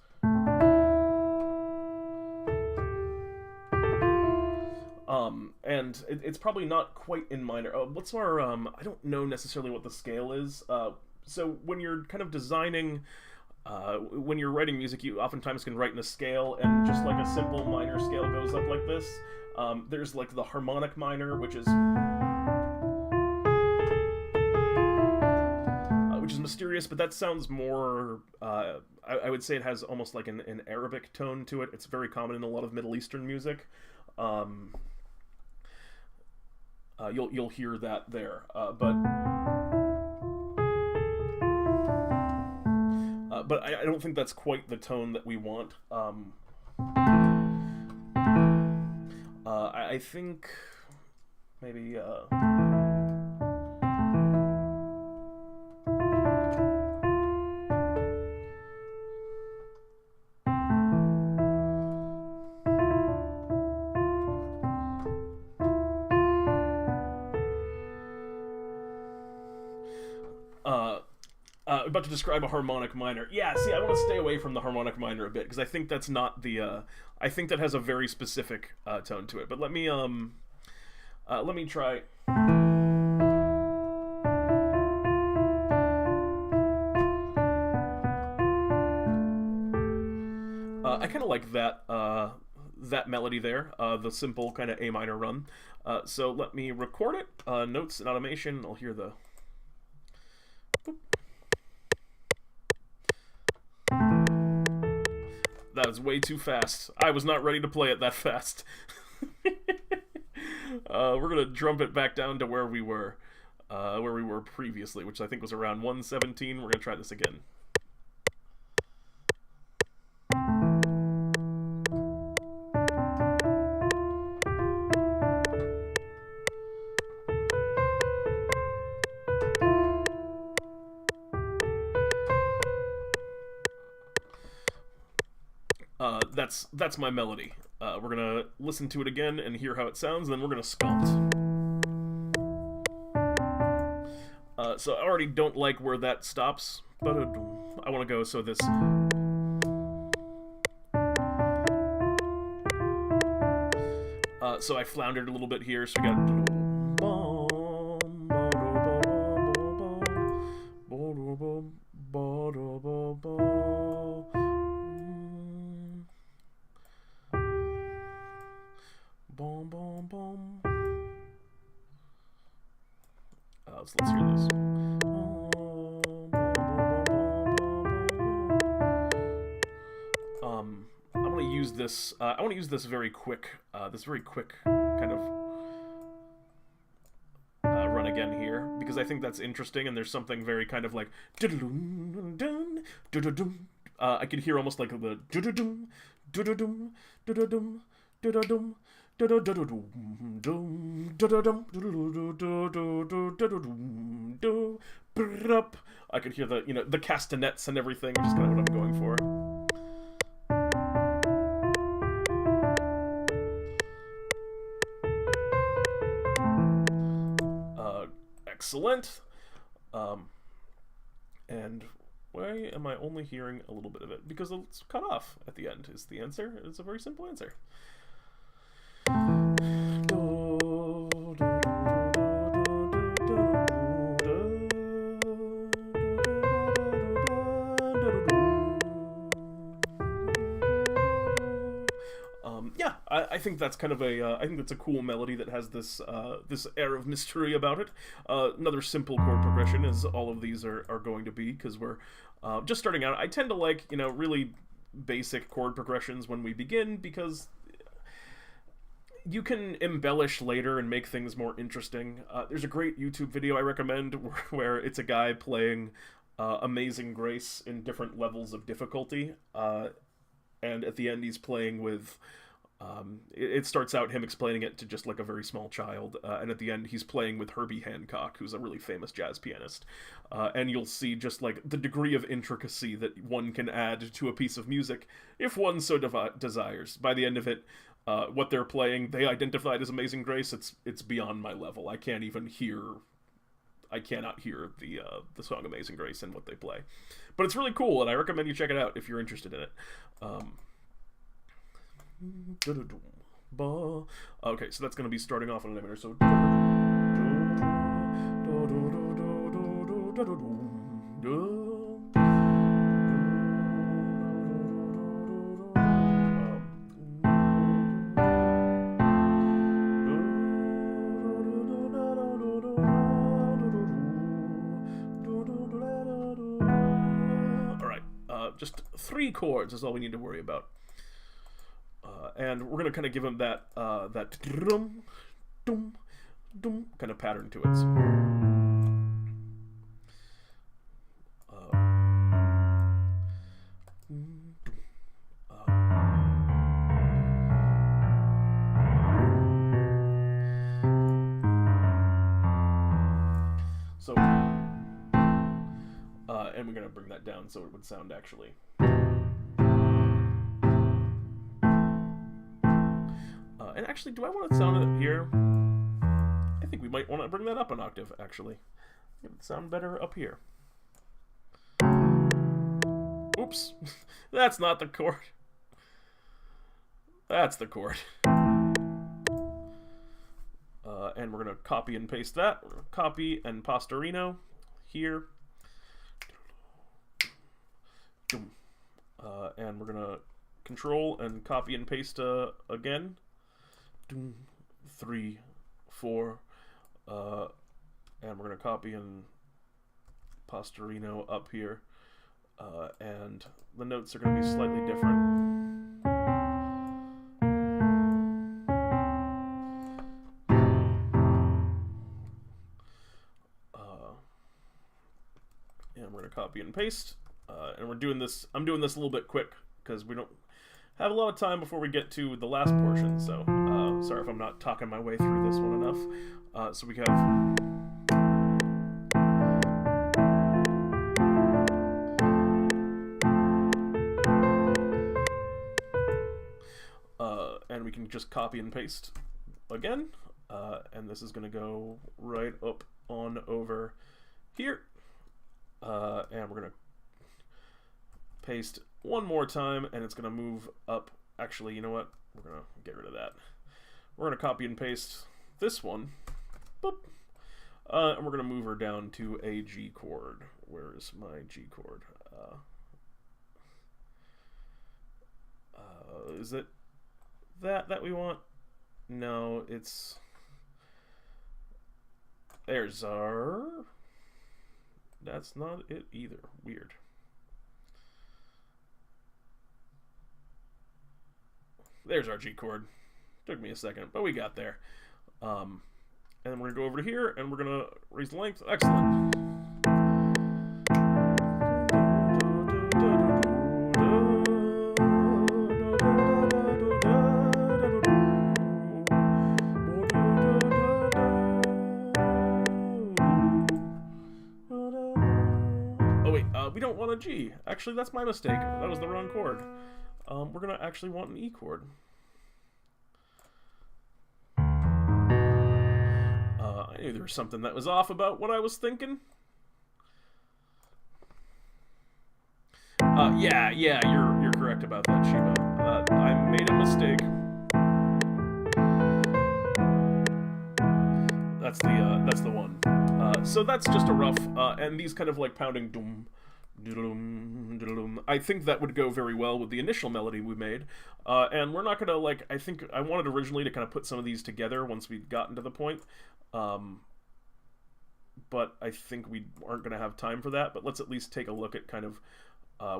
And it's probably not quite in minor. What's our, I don't know necessarily what the scale is. So when you're kind of designing, when you're writing music, you oftentimes can write in a scale, and just like a simple minor scale goes up like this. There's like the harmonic minor, which is mysterious, but that sounds more, I would say it has almost like an Arabic tone to it. It's very common in a lot of Middle Eastern music. You'll hear that there, but I don't think that's quite the tone that we want. I think maybe about to describe a harmonic minor. Yeah, see, I want to stay away from the harmonic minor a bit, because I think that's not the, I think that has a very specific tone to it. But let me try. I kind of like that, that melody there, the simple kind of A minor run. So let me record it, notes and automation. I'll hear the... That was way too fast. I was not ready to play it that fast. We're gonna drum it back down to where we were previously, which I think was around 117. We're gonna try this again. That's my melody. We're gonna listen to it again and hear how it sounds, and then we're gonna sculpt. So I already don't like where that stops, but I want to go so this. So I floundered a little bit here, so we got. So let's hear this. I want to use this. I want to use this very quick kind of run again here, because I think that's interesting, and there's something very kind of like. I can hear almost like the. I could hear the, the castanets and everything, which is kind of what I'm going for. Excellent. And why am I only hearing a little bit of it? Because it's cut off at the end is the answer. It's a very simple answer. Yeah, I think that's kind of I think that's a cool melody that has this this air of mystery about it. Another simple chord progression, as all of these are going to be, because we're just starting out. I tend to like, really basic chord progressions when we begin, because you can embellish later and make things more interesting. There's a great YouTube video I recommend where it's a guy playing Amazing Grace in different levels of difficulty, and at the end he's playing with... it starts out him explaining it to just like a very small child, and at the end he's playing with Herbie Hancock, who's a really famous jazz pianist, and you'll see just like the degree of intricacy that one can add to a piece of music if one so desires. By the end of it, what they're playing, they identified as Amazing Grace. It's beyond my level. I cannot hear the song Amazing Grace and what they play, but it's really cool, and I recommend you check it out if you're interested in it. Okay, so that's going to be starting off on an emitter, so alright, just 3 chords is all we need to worry about. And we're gonna kind of give him that that dum dum dum kind of pattern to it. So, and we're gonna bring that down so it would sound actually. And actually, do I want to sound it here? I think we might want to bring that up an octave, actually. It would sound better up here. Oops. That's not the chord. That's the chord. And we're going to copy and paste that. We're going to copy and pastorino here. And we're going to control and copy and paste again. 3, 4. And we're going to copy and pastorino up here. And the notes are going to be slightly different. And we're going to copy and paste. And we're doing this, I'm doing this a little bit quick because we don't have a lot of time before we get to the last portion. So sorry if I'm not talking my way through this one enough. So we have... and we can just copy and paste again. And this is going to go right up on over here. And we're going to paste one more time, and it's going to move up. Actually, you know what? We're going to get rid of that. We're going to copy and paste this one. Boop. And we're going to move her down to a G chord. Where is my G chord? Is it that we want? No, it's... There's our... That's not it either. Weird. There's our G chord. Took me a second, but we got there. And then we're going to go over to here, and we're going to raise the length. Excellent. We don't want a G. Actually, that's my mistake. That was the wrong chord. We're going to actually want an E chord. I knew there was something that was off about what I was thinking. Yeah, you're correct about that, Shiba. I made a mistake. That's the one. So that's just a rough, and these kind of like pounding doom. I think that would go very well with the initial melody we made, and we're not gonna like. I think I wanted originally to kind of put some of these together once we'd gotten to the point, but I think we aren't gonna have time for that. But let's at least take a look at kind of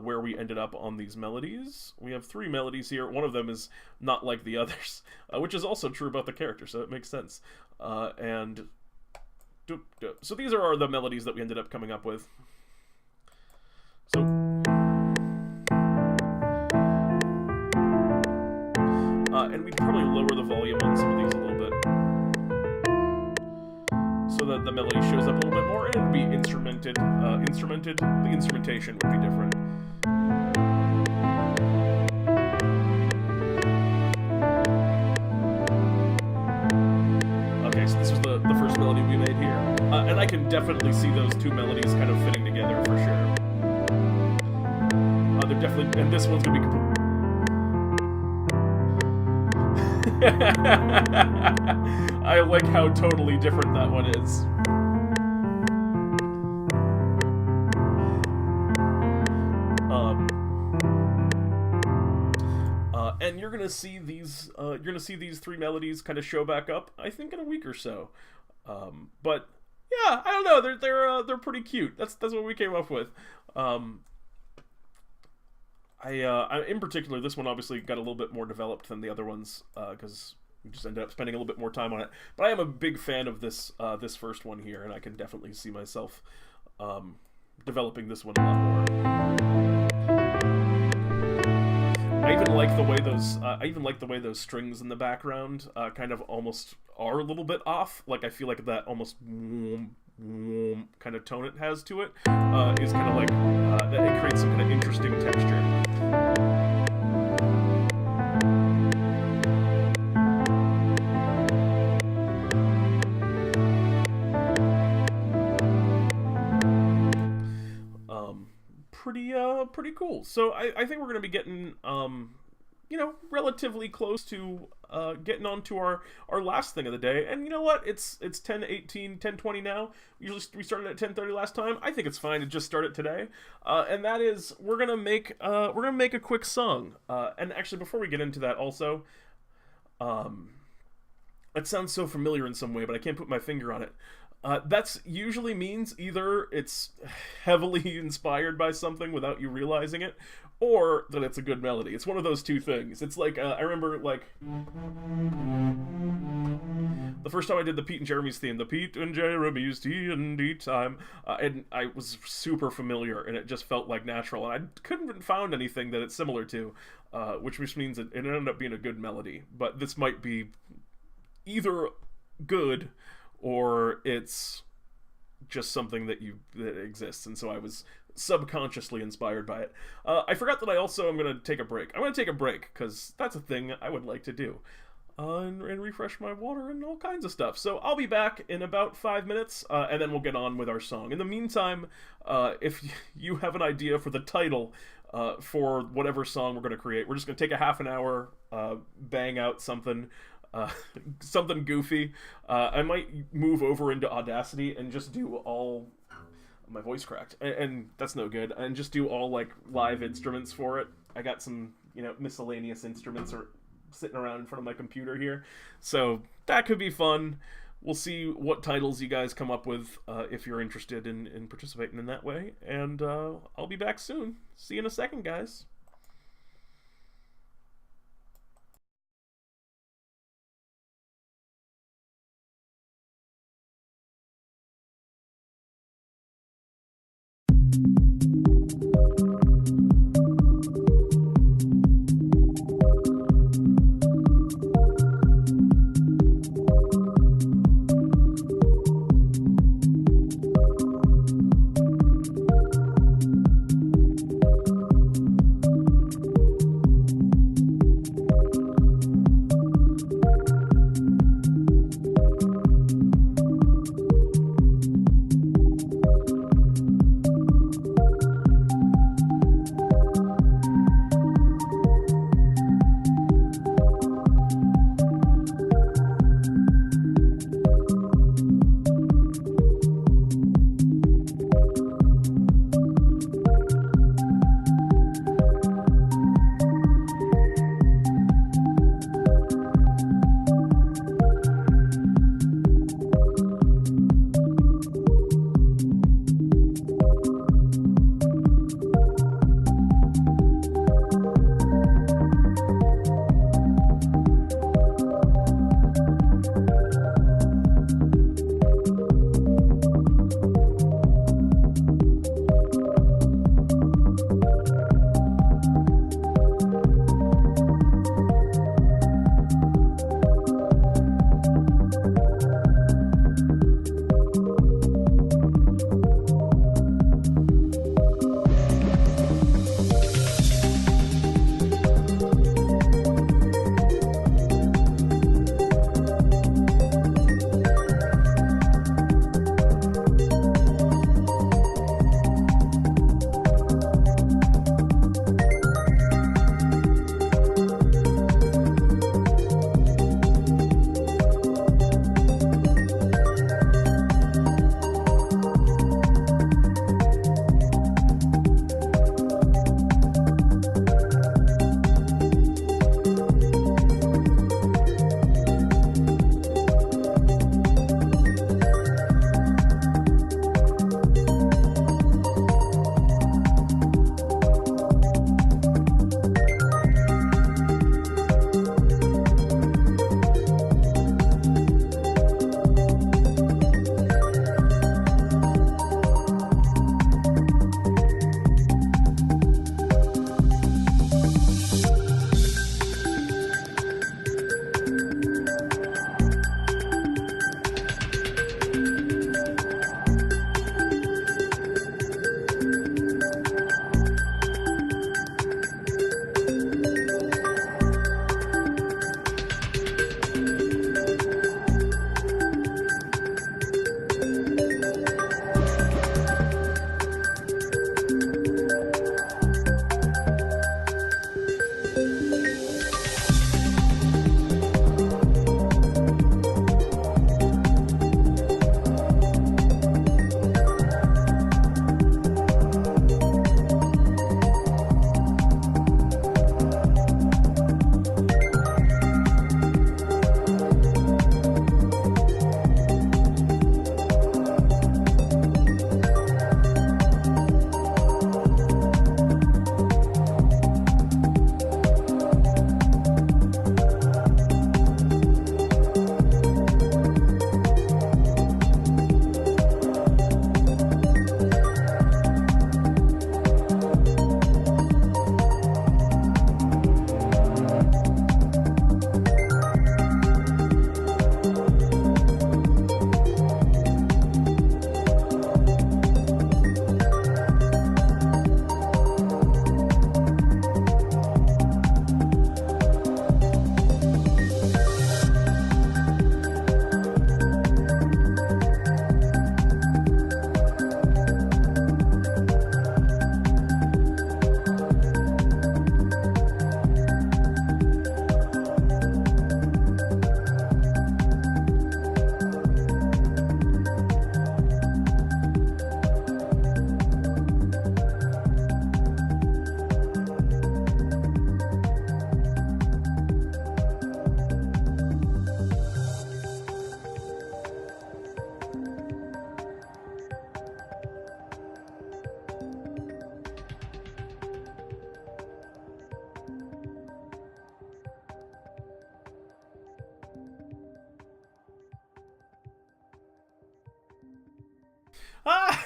where we ended up on these melodies. We have 3 melodies here. One of them is not like the others, which is also true about the character, so it makes sense. And so these are the melodies that we ended up coming up with. So, and we'd probably lower the volume on some of these a little bit, so that the melody shows up a little bit more, and it'd be instrumented. The instrumentation would be different. Okay, so this was the first melody we made here, and I can definitely see those 2 melodies kind of fitting together for sure. They're definitely, and this one's gonna be I like how totally different that one is. And you're gonna see these 3 melodies kind of show back up, I think, in a week or so. But yeah, I don't know. They're pretty cute. That's what we came up with. I in particular, this one obviously got a little bit more developed than the other ones because we just ended up spending a little bit more time on it. But I am a big fan of this this first one here, and I can definitely see myself developing this one a lot more. I even like the way those strings in the background kind of almost are a little bit off. Like I feel like that almost kind of tone it has to it is kind of like that it creates some kind of interesting texture. pretty cool. So I think we're gonna be getting relatively close to getting on to our last thing of the day. And you know what? It's 10:18, 10:20 now. Usually we started at 10:30 last time. I think it's fine to just start it today. And that is we're gonna make a quick song. And actually, before we get into that, also, it sounds so familiar in some way, but I can't put my finger on it. That's usually means either it's heavily inspired by something without you realizing it, or that it's a good melody. It's one of those two things. It's like, I remember, like, the first time I did the Pete and Jeremy's theme, the Pete and Jeremy's DnDTime, and I was super familiar, and it just felt like natural, and I couldn't find anything that it's similar to, which means it ended up being a good melody. But this might be either good, or it's just something that exists, and so I was subconsciously inspired by it. I forgot that I also am going to take a break. I'm going to take a break, because that's a thing I would like to do. And refresh my water and all kinds of stuff. So I'll be back in about 5 minutes, and then we'll get on with our song. In the meantime, if you have an idea for the title for whatever song we're going to create, we're just going to take a half an hour, bang out something something goofy. I might move over into Audacity and just do all... My voice cracked, and that's no good. And just do all, like, live instruments for it. I got some, miscellaneous instruments sitting around in front of my computer here. So that could be fun. We'll see what titles you guys come up with if you're interested in participating in that way. And I'll be back soon. See you in a second, guys.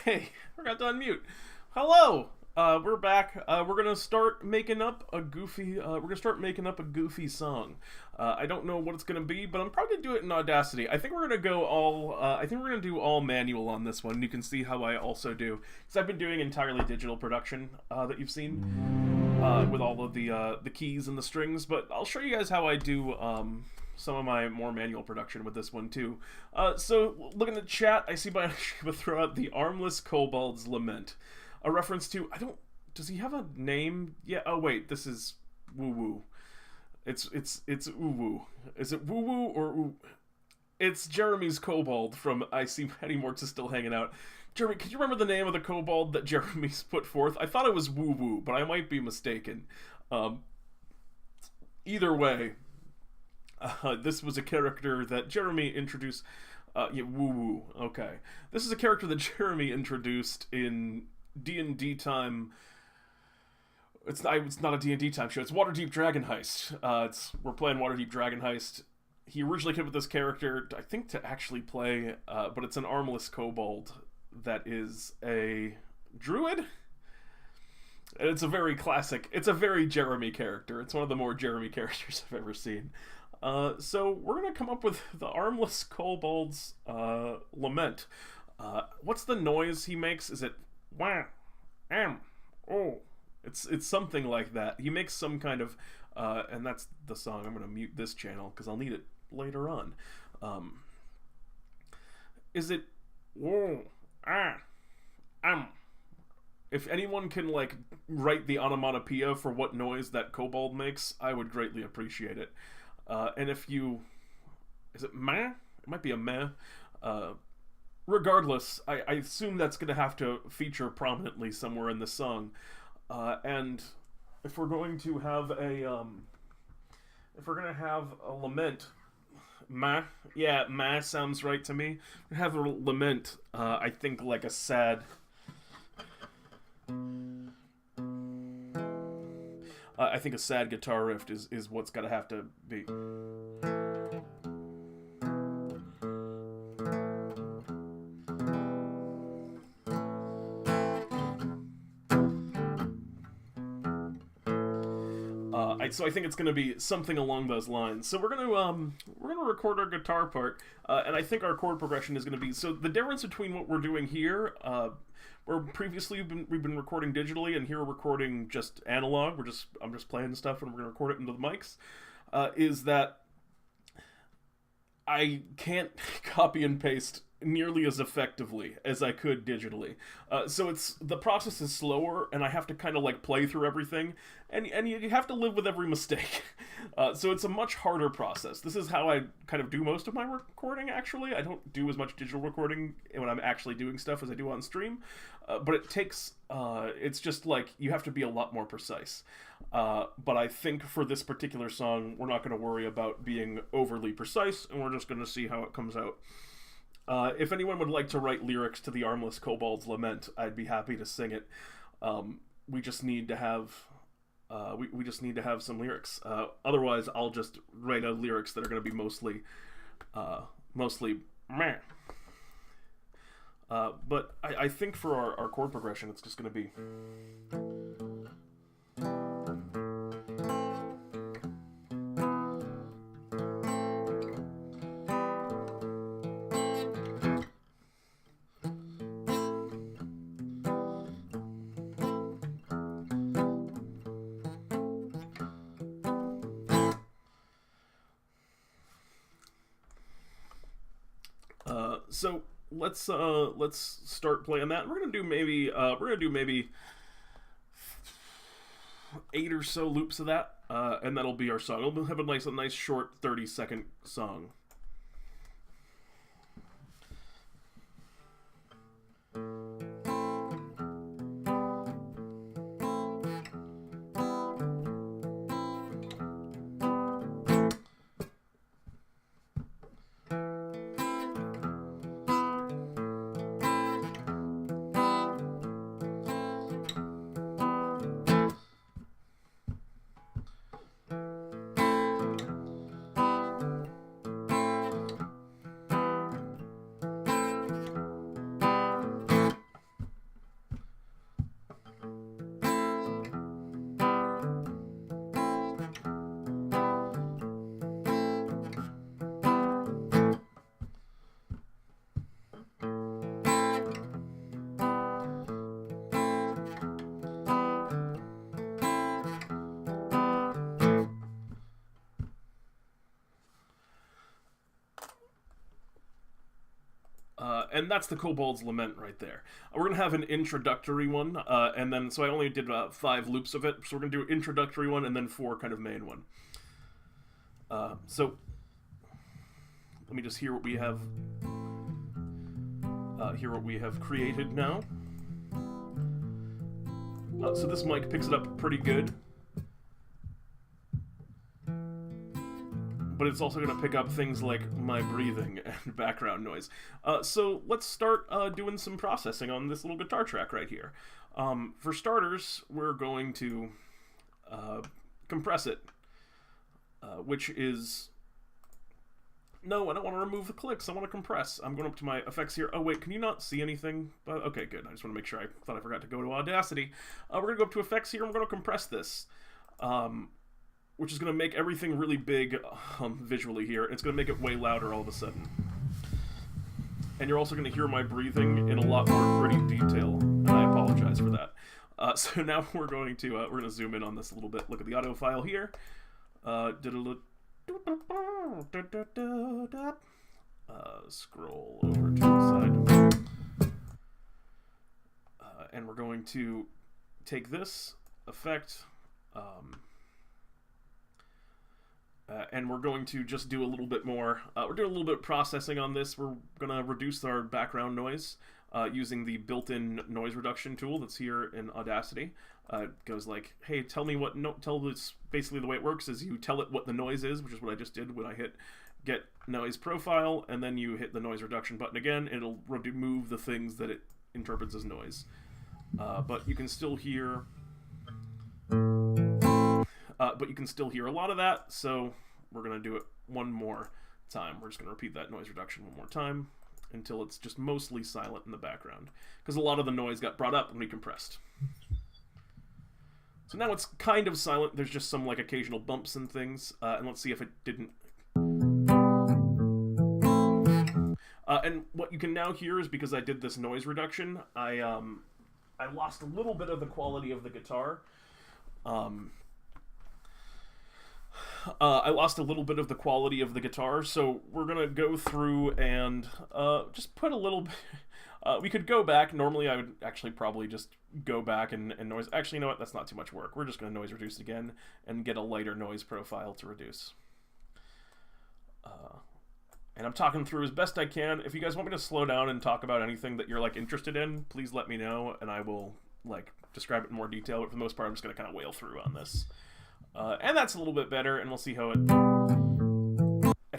Hey, forgot to unmute. Hello. We're back. We're gonna start making up a goofy. Song. I don't know what it's gonna be, but I'm probably gonna do it in Audacity. I think we're gonna go all. I think we're gonna do all manual on this one. You can see how I also do, because I've been doing entirely digital production that you've seen with all of the keys and the strings. But I'll show you guys how I do some of my more manual production with this one too. So looking at the chat, I see Bioshiba throw out the Armless Kobold's Lament, a reference to, does he have a name? Yeah, oh wait, this is Woo Woo. It's Woo Woo. Is it Woo Woo or Woo? It's Jeremy's Kobold from I See Many More to Still Hanging Out. Jeremy, can you remember the name of the kobold that Jeremy's put forth? I thought it was Woo Woo, but I might be mistaken. Either way, this was a character that Jeremy introduced. Yeah, Woo Woo. Okay, this is a character that Jeremy introduced in DnDTime. It's not a DnDTime show. It's Waterdeep Dragon Heist. We're playing Waterdeep Dragon Heist. He originally came up with this character, I think, to actually play, but it's an armless kobold that is a druid. And it's a very classic. It's a very Jeremy character. It's one of the more Jeremy characters I've ever seen. So we're gonna come up with the Armless Kobold's Lament. What's the noise he makes? Is it wah, oh? It's something like that. He makes some kind of, and that's the song. I'm gonna mute this channel because I'll need it later on. Is it whoa, If anyone can like write the onomatopoeia for what noise that kobold makes, I would greatly appreciate it. And if you, is it meh? It might be a meh. Regardless, I assume that's going to have to feature prominently somewhere in the song. And if we're going to have a lament, meh, yeah, meh sounds right to me. Have a lament, I think like a sad. I think a sad guitar riff is what's got to have to be. So I think it's going to be something along those lines. So we're going to record our guitar part, and I think our chord progression is going to be, so the difference between what we're doing here, where previously we've been recording digitally, and here we're recording just analog. I'm just playing stuff, and we're going to record it into the mics. Is that I can't copy and paste nearly as effectively as I could digitally. So the process is slower, and I have to kind of like play through everything, and you have to live with every mistake. So it's a much harder process. This is how I kind of do most of my recording, actually. I don't do as much digital recording when I'm actually doing stuff as I do on stream, but it takes, it's just like, you have to be a lot more precise. But I think for this particular song, we're not going to worry about being overly precise, and we're just going to see how it comes out. If anyone would like to write lyrics to the Armless Kobold's Lament, I'd be happy to sing it. We just need to have we just need to have some lyrics. Otherwise, I'll just write out lyrics that are going to be mostly meh. But I think for our chord progression, it's just going to be. So let's start playing that. We're gonna do maybe 8 or so loops of that, and that'll be our song. We'll have a nice short 30-second song. And that's the Kobold's Lament right there. We're going to have an introductory one, and then, so I only did 5 loops of it, so we're going to do introductory one and then 4 kind of main one. So, let me just hear what we have, created now. So this mic picks it up pretty good. But it's also going to pick up things like my breathing and background noise. So let's start doing some processing on this little guitar track right here. For starters, we're going to compress it, which is... No, I don't want to remove the clicks. I want to compress. I'm going up to my effects here. Oh, wait, can you not see anything? Okay, good. I just want to make sure. I thought I forgot to go to Audacity. We're going to go up to effects here, and we're going to compress this. Which is going to make everything really big visually here. It's going to make it way louder all of a sudden. And you're also going to hear my breathing in a lot more gritty detail, and I apologize for that. So now we're going to zoom in on this a little bit. Look at the audio file here. Scroll over to the side. And we're going to take this effect... and we're going to just do a little bit more. We're doing a little bit of processing on this. We're going to reduce our background noise using the built-in noise reduction tool that's here in Audacity. It goes like, hey, tell me what... tell this... Basically, the way it works is you tell it what the noise is, which is what I just did when I hit Get Noise Profile, and then you hit the noise reduction button again. It'll remove the things that it interprets as noise. But you can still hear... but you can still hear a lot of that, so we're going to do it one more time. We're just going to repeat that noise reduction one more time until it's just mostly silent in the background, because a lot of the noise got brought up when we compressed. So now it's kind of silent. There's just some like occasional bumps and things, and let's see if it didn't. And what you can now hear is because I did this noise reduction, I lost a little bit of the quality of the guitar. I lost a little bit of the quality of the guitar, so we're going to go through and just put a little bit... we could go back. Normally I would actually probably just go back and noise... Actually, you know what? That's not too much work. We're just going to noise reduce it again and get a lighter noise profile to reduce. And I'm talking through as best I can. If you guys want me to slow down and talk about anything that you're like interested in, please let me know, and I will like describe it in more detail. But for the most part, I'm just going to kind of wail through on this. And that's a little bit better, and we'll see how it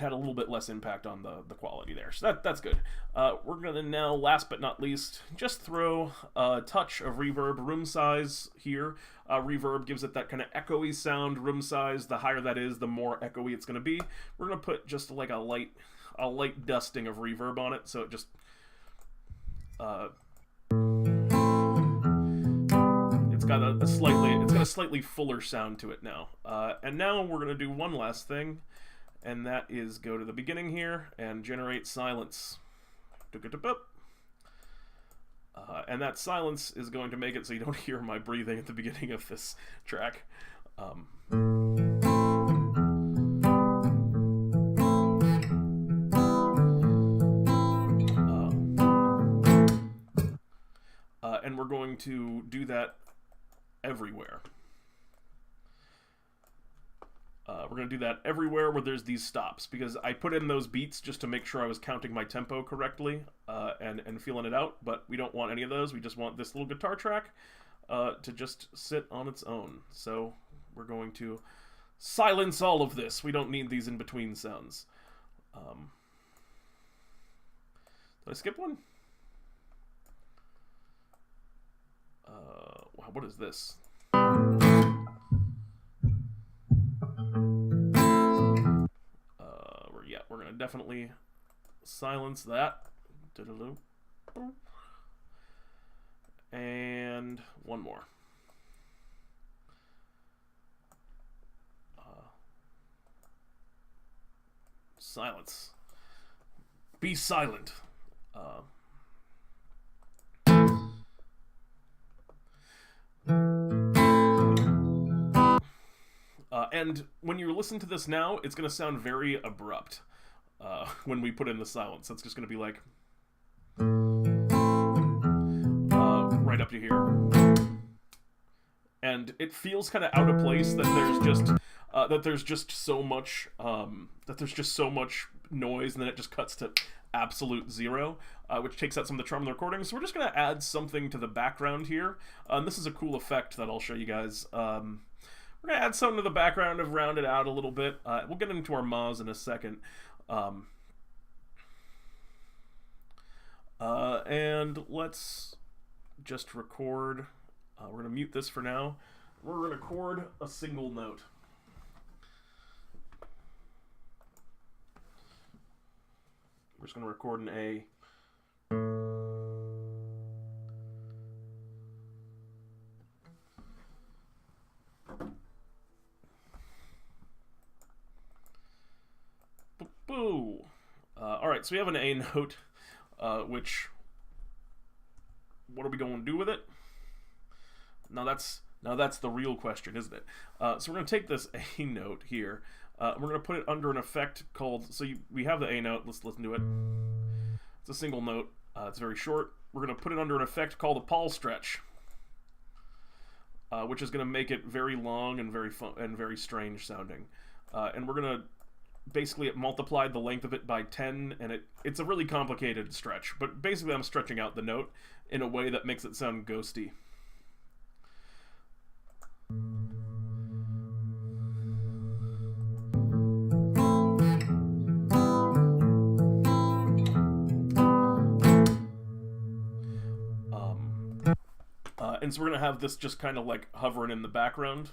had a little bit less impact on the quality there. So that's good. We're going to now, last but not least, just throw a touch of reverb, room size here. Reverb gives it that kind of echoey sound. Room size, the higher that is, the more echoey it's going to be. We're going to put just like a light dusting of reverb on it, so it just... It's got a slightly fuller sound to it now. And now we're going to do one last thing, and that is go to the beginning here and generate silence. And that silence is going to make it so you don't hear my breathing at the beginning of this track. And we're going to do that everywhere. We're going to do that everywhere where there's these stops, because I put in those beats just to make sure I was counting my tempo correctly and feeling it out, but we don't want any of those. We just want this little guitar track to just sit on its own. So we're going to silence all of this. We don't need these in-between sounds. Did I skip one? Wow, what is this? We're gonna definitely silence that. And one more. Silence. Be silent. And when you listen to this now, it's going to sound very abrupt when we put in the silence. It's just going to be like... right up to here. And it feels kind of out of place that there's just so much noise, and then it just cuts to absolute zero, which takes out some of the charm of the recording. So we're just going to add something to the background here. This is a cool effect that I'll show you guys. We're going to add something to the background to round it out a little bit. We'll get into our Ma's in a second. And let's just record. We're going to mute this for now. We're going to record a single note. We're just going to record an A. Boo! Alright, so we have an A note, which... what are we going to do with it? Now that's the real question, isn't it? So we're going to take this A note here. We're going to put it under an effect called... we have the A note. Let's listen to it. It's a single note. It's very short. We're going to put it under an effect called a Paul stretch, which is going to make it very long and very fun and very strange sounding. And we're going to basically multiply the length of it by 10, and it's a really complicated stretch. But basically, I'm stretching out the note in a way that makes it sound ghosty. And so we're going to have this just kind of like hovering in the background.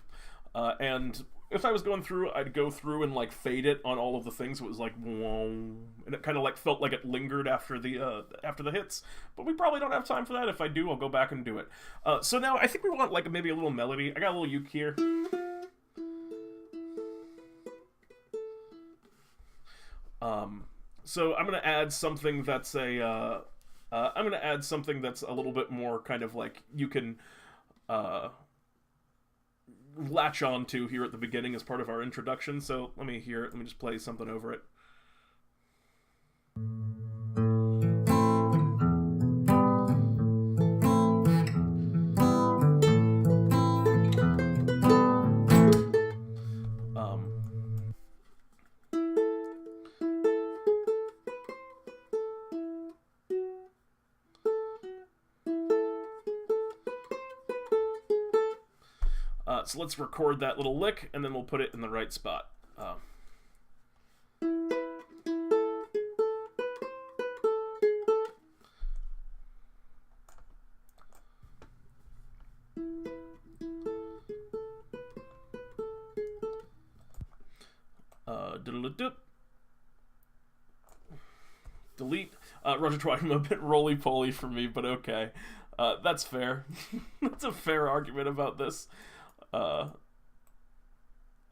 And if I was going through, I'd go through and like fade it on all of the things. So it was like, whoa, and it kind of like felt like it lingered after the hits. But we probably don't have time for that. If I do, I'll go back and do it. So now I think we want like maybe a little melody. I got a little uke here. So I'm gonna add something that's a little bit more kind of like you can latch on to here at the beginning as part of our introduction. So let me hear it. Let me just play something over it. So let's record that little lick, and then we'll put it in the right spot. Delete. Roger Twine, a bit roly-poly for me, but okay. That's fair. That's a fair argument about this. I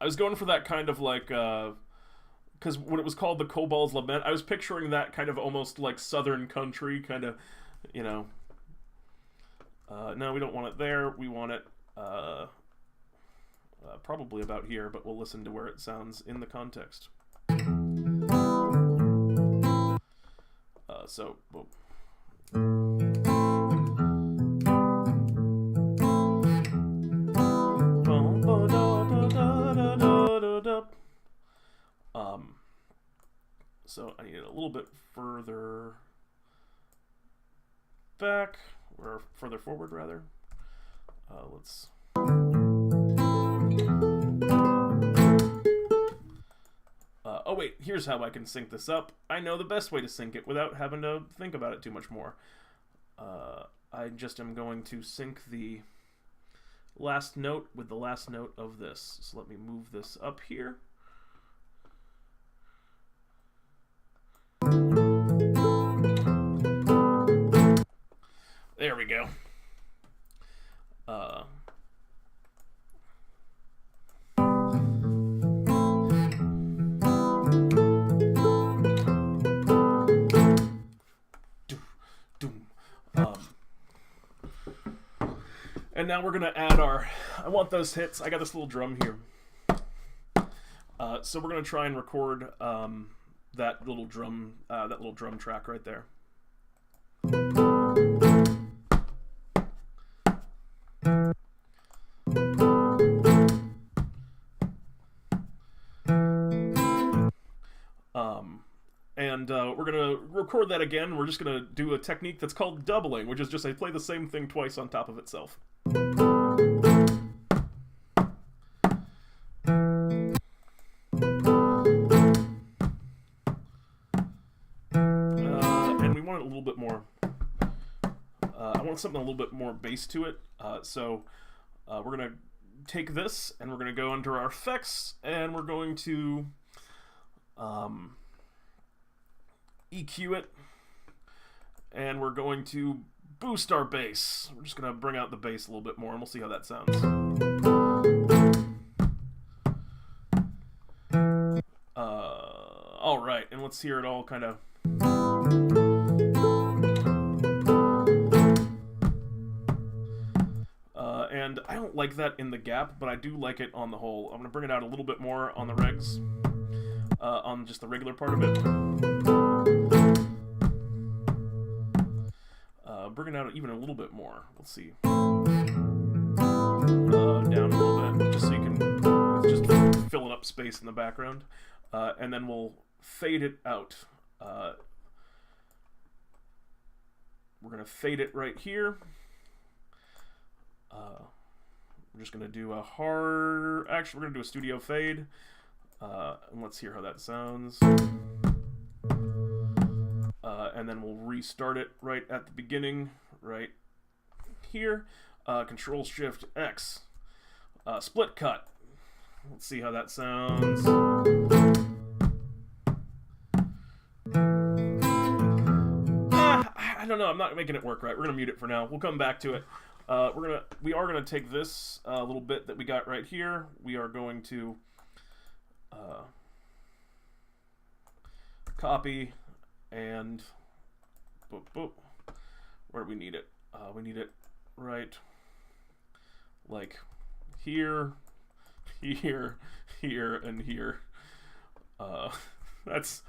was going for that kind of like, because when it was called the Kobold's Lament, I was picturing that kind of almost like southern country kind of, you know. No, we don't want it there. We want it probably about here, but we'll listen to where it sounds in the context. So, boom. So I need it a little bit further back, or further forward rather. Let's... oh wait, here's how I can sync this up. I know the best way to sync it without having to think about it too much more. I just am going to sync the last note with the last note of this. So let me move this up here. There we go. And now we're gonna add our, I want those hits. I got this little drum here. So we're gonna try and record that little drum track right there. record that again, we're just going to do a technique that's called doubling, which is just I play the same thing twice on top of itself. And we want it a little bit more. I want something a little bit more bass to it, so we're going to take this and we're going to go under our effects and we're going to EQ it, and we're going to boost our bass. We're just going to bring out the bass a little bit more and we'll see how that sounds. Alright, and let's hear it all kind of... and I don't like that in the gap, but I do like it on the whole. I'm going to bring it out a little bit more on the regs, on just the regular part of it. Bring it out even a little bit more. Let's see. Down a little bit, just so you can, it's just filling up space in the background. And then we'll fade it out. We're going to fade it right here. We're just going to do a hard... Actually, we're going to do a studio fade. And let's hear how that sounds. And then we'll restart it right at the beginning, right here. Control-Shift-X. Split cut. Let's see how that sounds. I don't know. I'm not making it work right. We're going to mute it for now. We'll come back to it. We are gonna take this little bit that we got right here. We are going to copy and boop, boop. Where do we need it? We need it right like here, here, here, and here. That's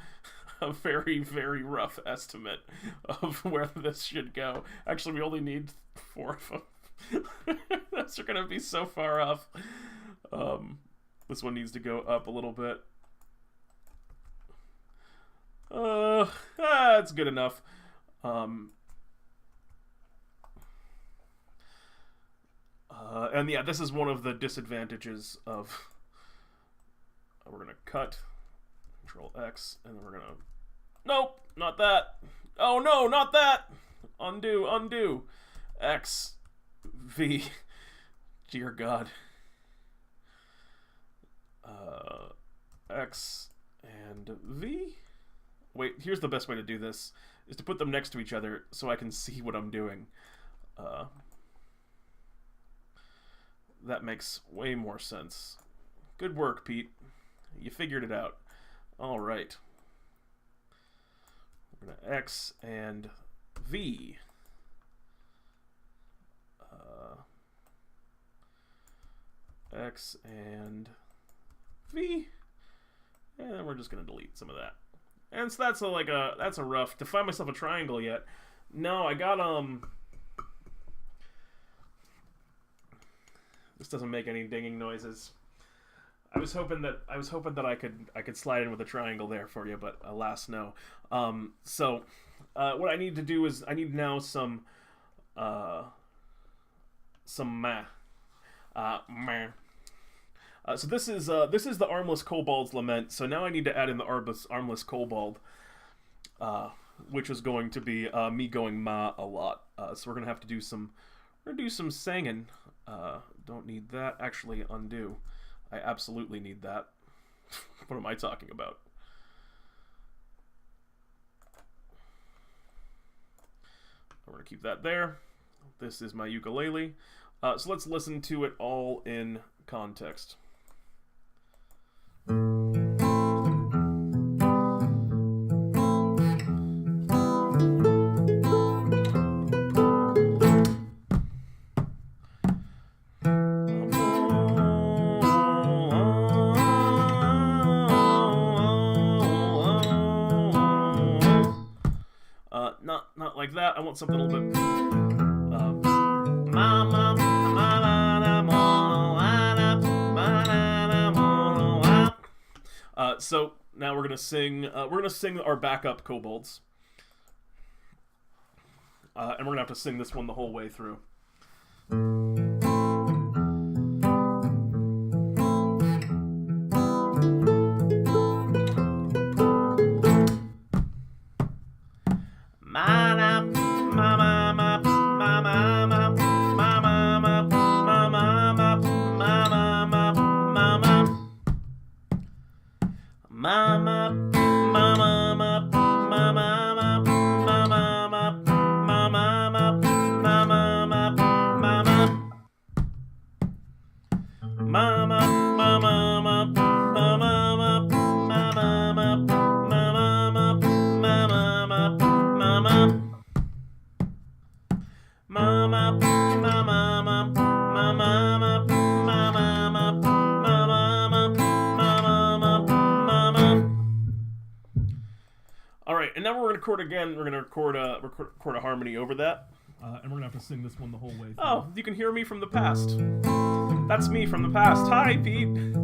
a very, very rough estimate of where this should go. Actually, we only need 4 of them. Those are going to be so far off. This one needs to go up a little bit. That's good enough. And yeah, this is one of the disadvantages of... we're going to cut... Control X, and then we're gonna... Nope, not that. Oh no, not that. Undo, undo. X, V. Dear God. X and V. Wait, here's the best way to do this, is to put them next to each other so I can see what I'm doing. That makes way more sense. Good work, Pete. You figured it out. All right. We're going to X and V. X and V. And then we're just going to delete some of that. And so that's that's a rough, to find myself a triangle yet. No, I got, this doesn't make any dinging noises. I was hoping that I could slide in with a triangle there for you, but alas, no. So what I need to do is I need now some meh. So this is the Armless Kobold's Lament. So now I need to add in the Armless Kobold, which is going to be me going ma a lot. So we're gonna have to do some singing. Don't need that. Actually, undo. I absolutely need that. What am I talking about? We're going to keep that there. This is my ukulele. So let's listen to it all in context. Not like that. I want something a little bit. So now we're gonna sing our backup kobolds. And we're gonna have to sing this one the whole way through. Alright, and now we're going to record again. We're going to record a harmony over that. And we're going to have to sing this one the whole way through. Oh, you can hear me from the past. That's me from the past. Hi, Pete.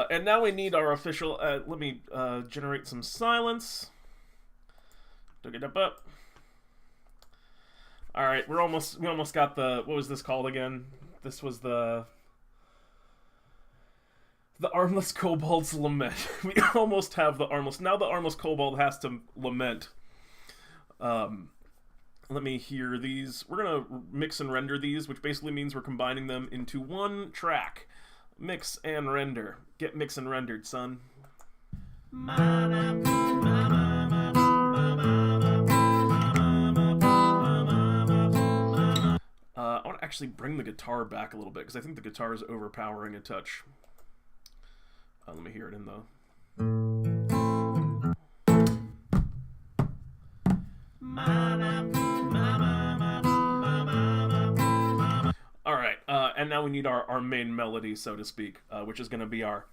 And now we need our official, let me generate some silence. Alright, we almost got the, what was this called again? This was the Armless Kobold's Lament. We almost have the Armless. Now the Armless Kobold has to lament. Let me hear these. We're going to mix and render these, which basically means we're combining them into one track. Mix and render. Get mix and rendered, son. I want to actually bring the guitar back a little bit, because I think the guitar is overpowering a touch. Let me hear it in the... Alright, and now we need our main melody, so to speak, which is going to be our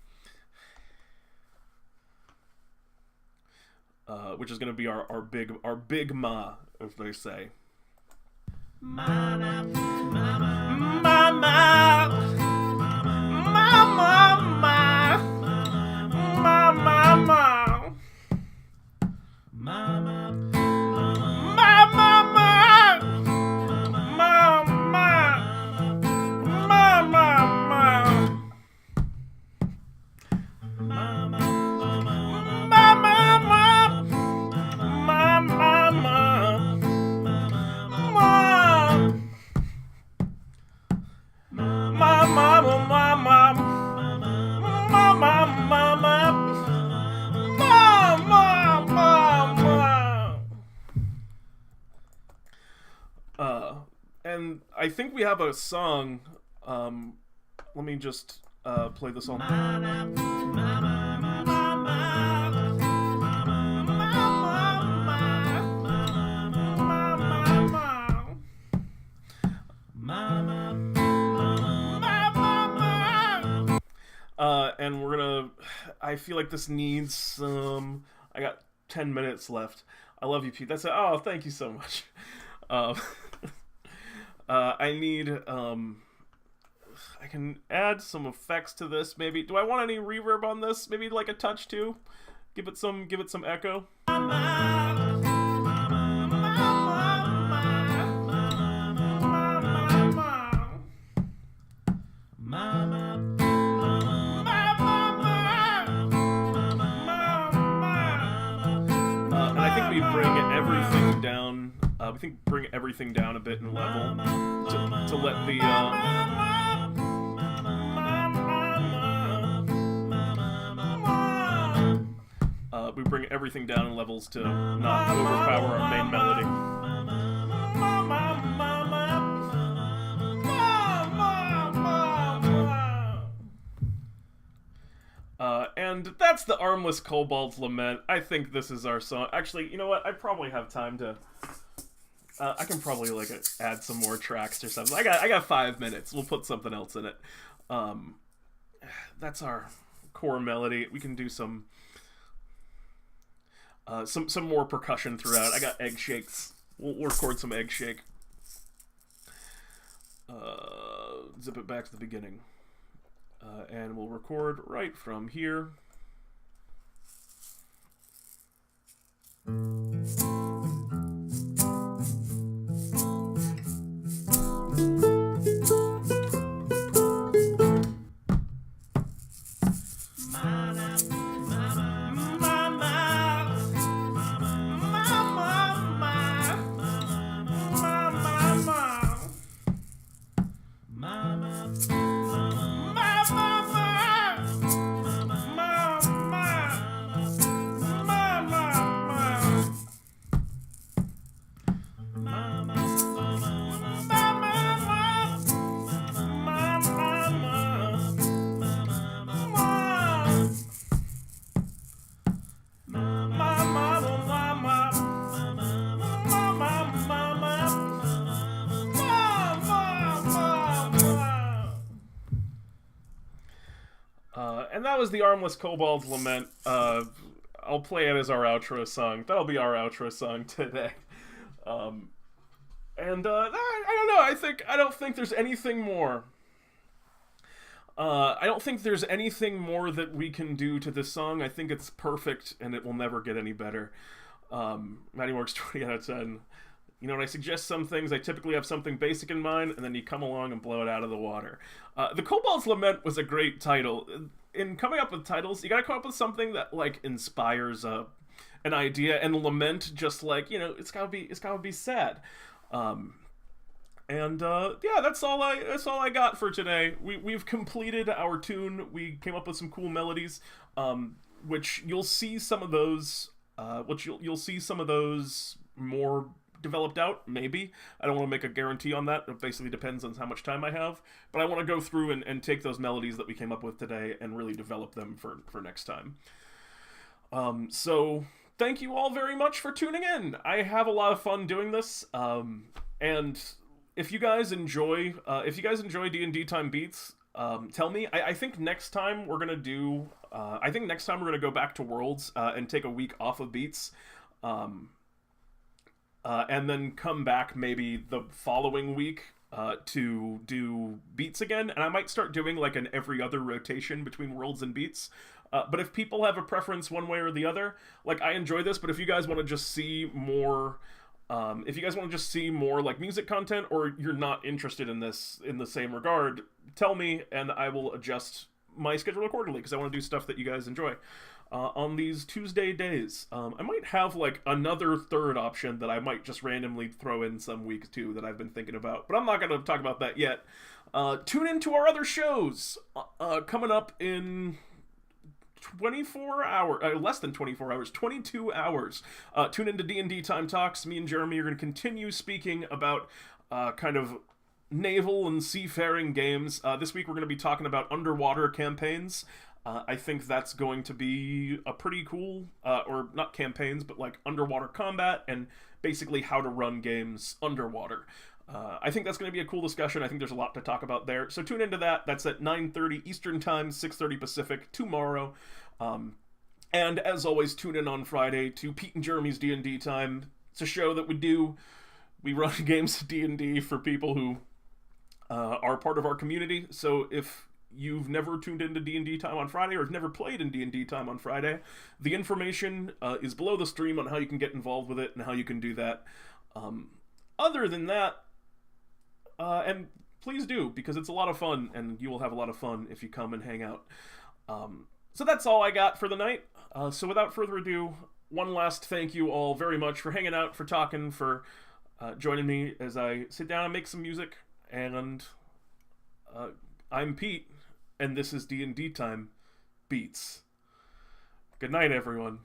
big ma, as they say. Mama, mama, mama, mama, mama, mama, and I think we have a song. Let me just play the song. And we're gonna, I feel like this needs some, I got 10 minutes left. I love you, Pete. That's it. Oh, thank you so much. I need, I can add some effects to this, maybe. Do I want any reverb on this? Maybe like a touch too? Give it some echo. We bring everything down. Bring everything down a bit in level to let the. we bring everything down in levels to not overpower our main melody. And that's the Armless Kobold's Lament. I think this is our song. Actually, you know what? I probably have time to... I can probably, like, add some more tracks or something. I got 5 minutes. We'll put something else in it. That's our core melody. We can do some more percussion throughout. I got egg shakes. We'll record some egg shake. Zip it back to the beginning. And we'll record right from here. And that was the Armless Kobold's Lament. I'll play it as our outro song. That'll be our outro song today. I don't know. I don't think there's anything more. I don't think there's anything more that we can do to this song. I think it's perfect, and it will never get any better. Matty works 20 out of 10. You know, when I suggest some things, I typically have something basic in mind, and then you come along and blow it out of the water. The Kobold's Lament was a great title. In coming up with titles, you gotta come up with something that, like, inspires an idea, and lament just, like, you know, it's gotta be sad. Yeah, that's all I got for today. We've completed our tune. We came up with some cool melodies, which you'll see some of those. You'll see some of those more developed out, maybe. I don't want to make a guarantee on that. It basically depends on how much time I have. But I want to go through and take those melodies that we came up with today and really develop them for next time. So thank you all very much for tuning in. I have a lot of fun doing this. And if you guys enjoy DnDTime Beats, tell me. I think next time we're gonna do. I think next time we're gonna go back to Worlds and take a week off of Beats. And then come back maybe the following week to do Beats again. And I might start doing like an every other rotation between Worlds and Beats. But if people have a preference one way or the other, like, I enjoy this, but if you guys want to just see more... like music content, or you're not interested in this in the same regard, tell me and I will adjust my schedule accordingly, because I want to do stuff that you guys enjoy. On these Tuesday days. I might have like another third option that I might just randomly throw in some weeks too that I've been thinking about, but I'm not going to talk about that yet. Tune into our other shows coming up in 24 hours, less than 24 hours, 22 hours. Tune into DnDTime Talks. Me and Jeremy are going to continue speaking about kind of naval and seafaring games. This week we're going to be talking about underwater campaigns. I think that's going to be a pretty cool, or not campaigns, but like underwater combat and basically how to run games underwater. I think that's going to be a cool discussion. I think there's a lot to talk about there. So tune into that. That's at 9:30 Eastern Time, 6:30 Pacific tomorrow. And as always, tune in on Friday to Pete and Jeremy's D&D Time. It's a show that we run games of D&D for people who are part of our community. So if you've never tuned into D&D Time on Friday, or have never played in D&D Time on Friday, the information is below the stream on how you can get involved with it and how you can do that. Other than that, and please do, because it's a lot of fun, and you will have a lot of fun if you come and hang out. So that's all I got for the night. So without further ado, one last thank you all very much for hanging out, for talking, for joining me as I sit down and make some music. And I'm Pete, and this is DnDTime Beats. Good night, everyone.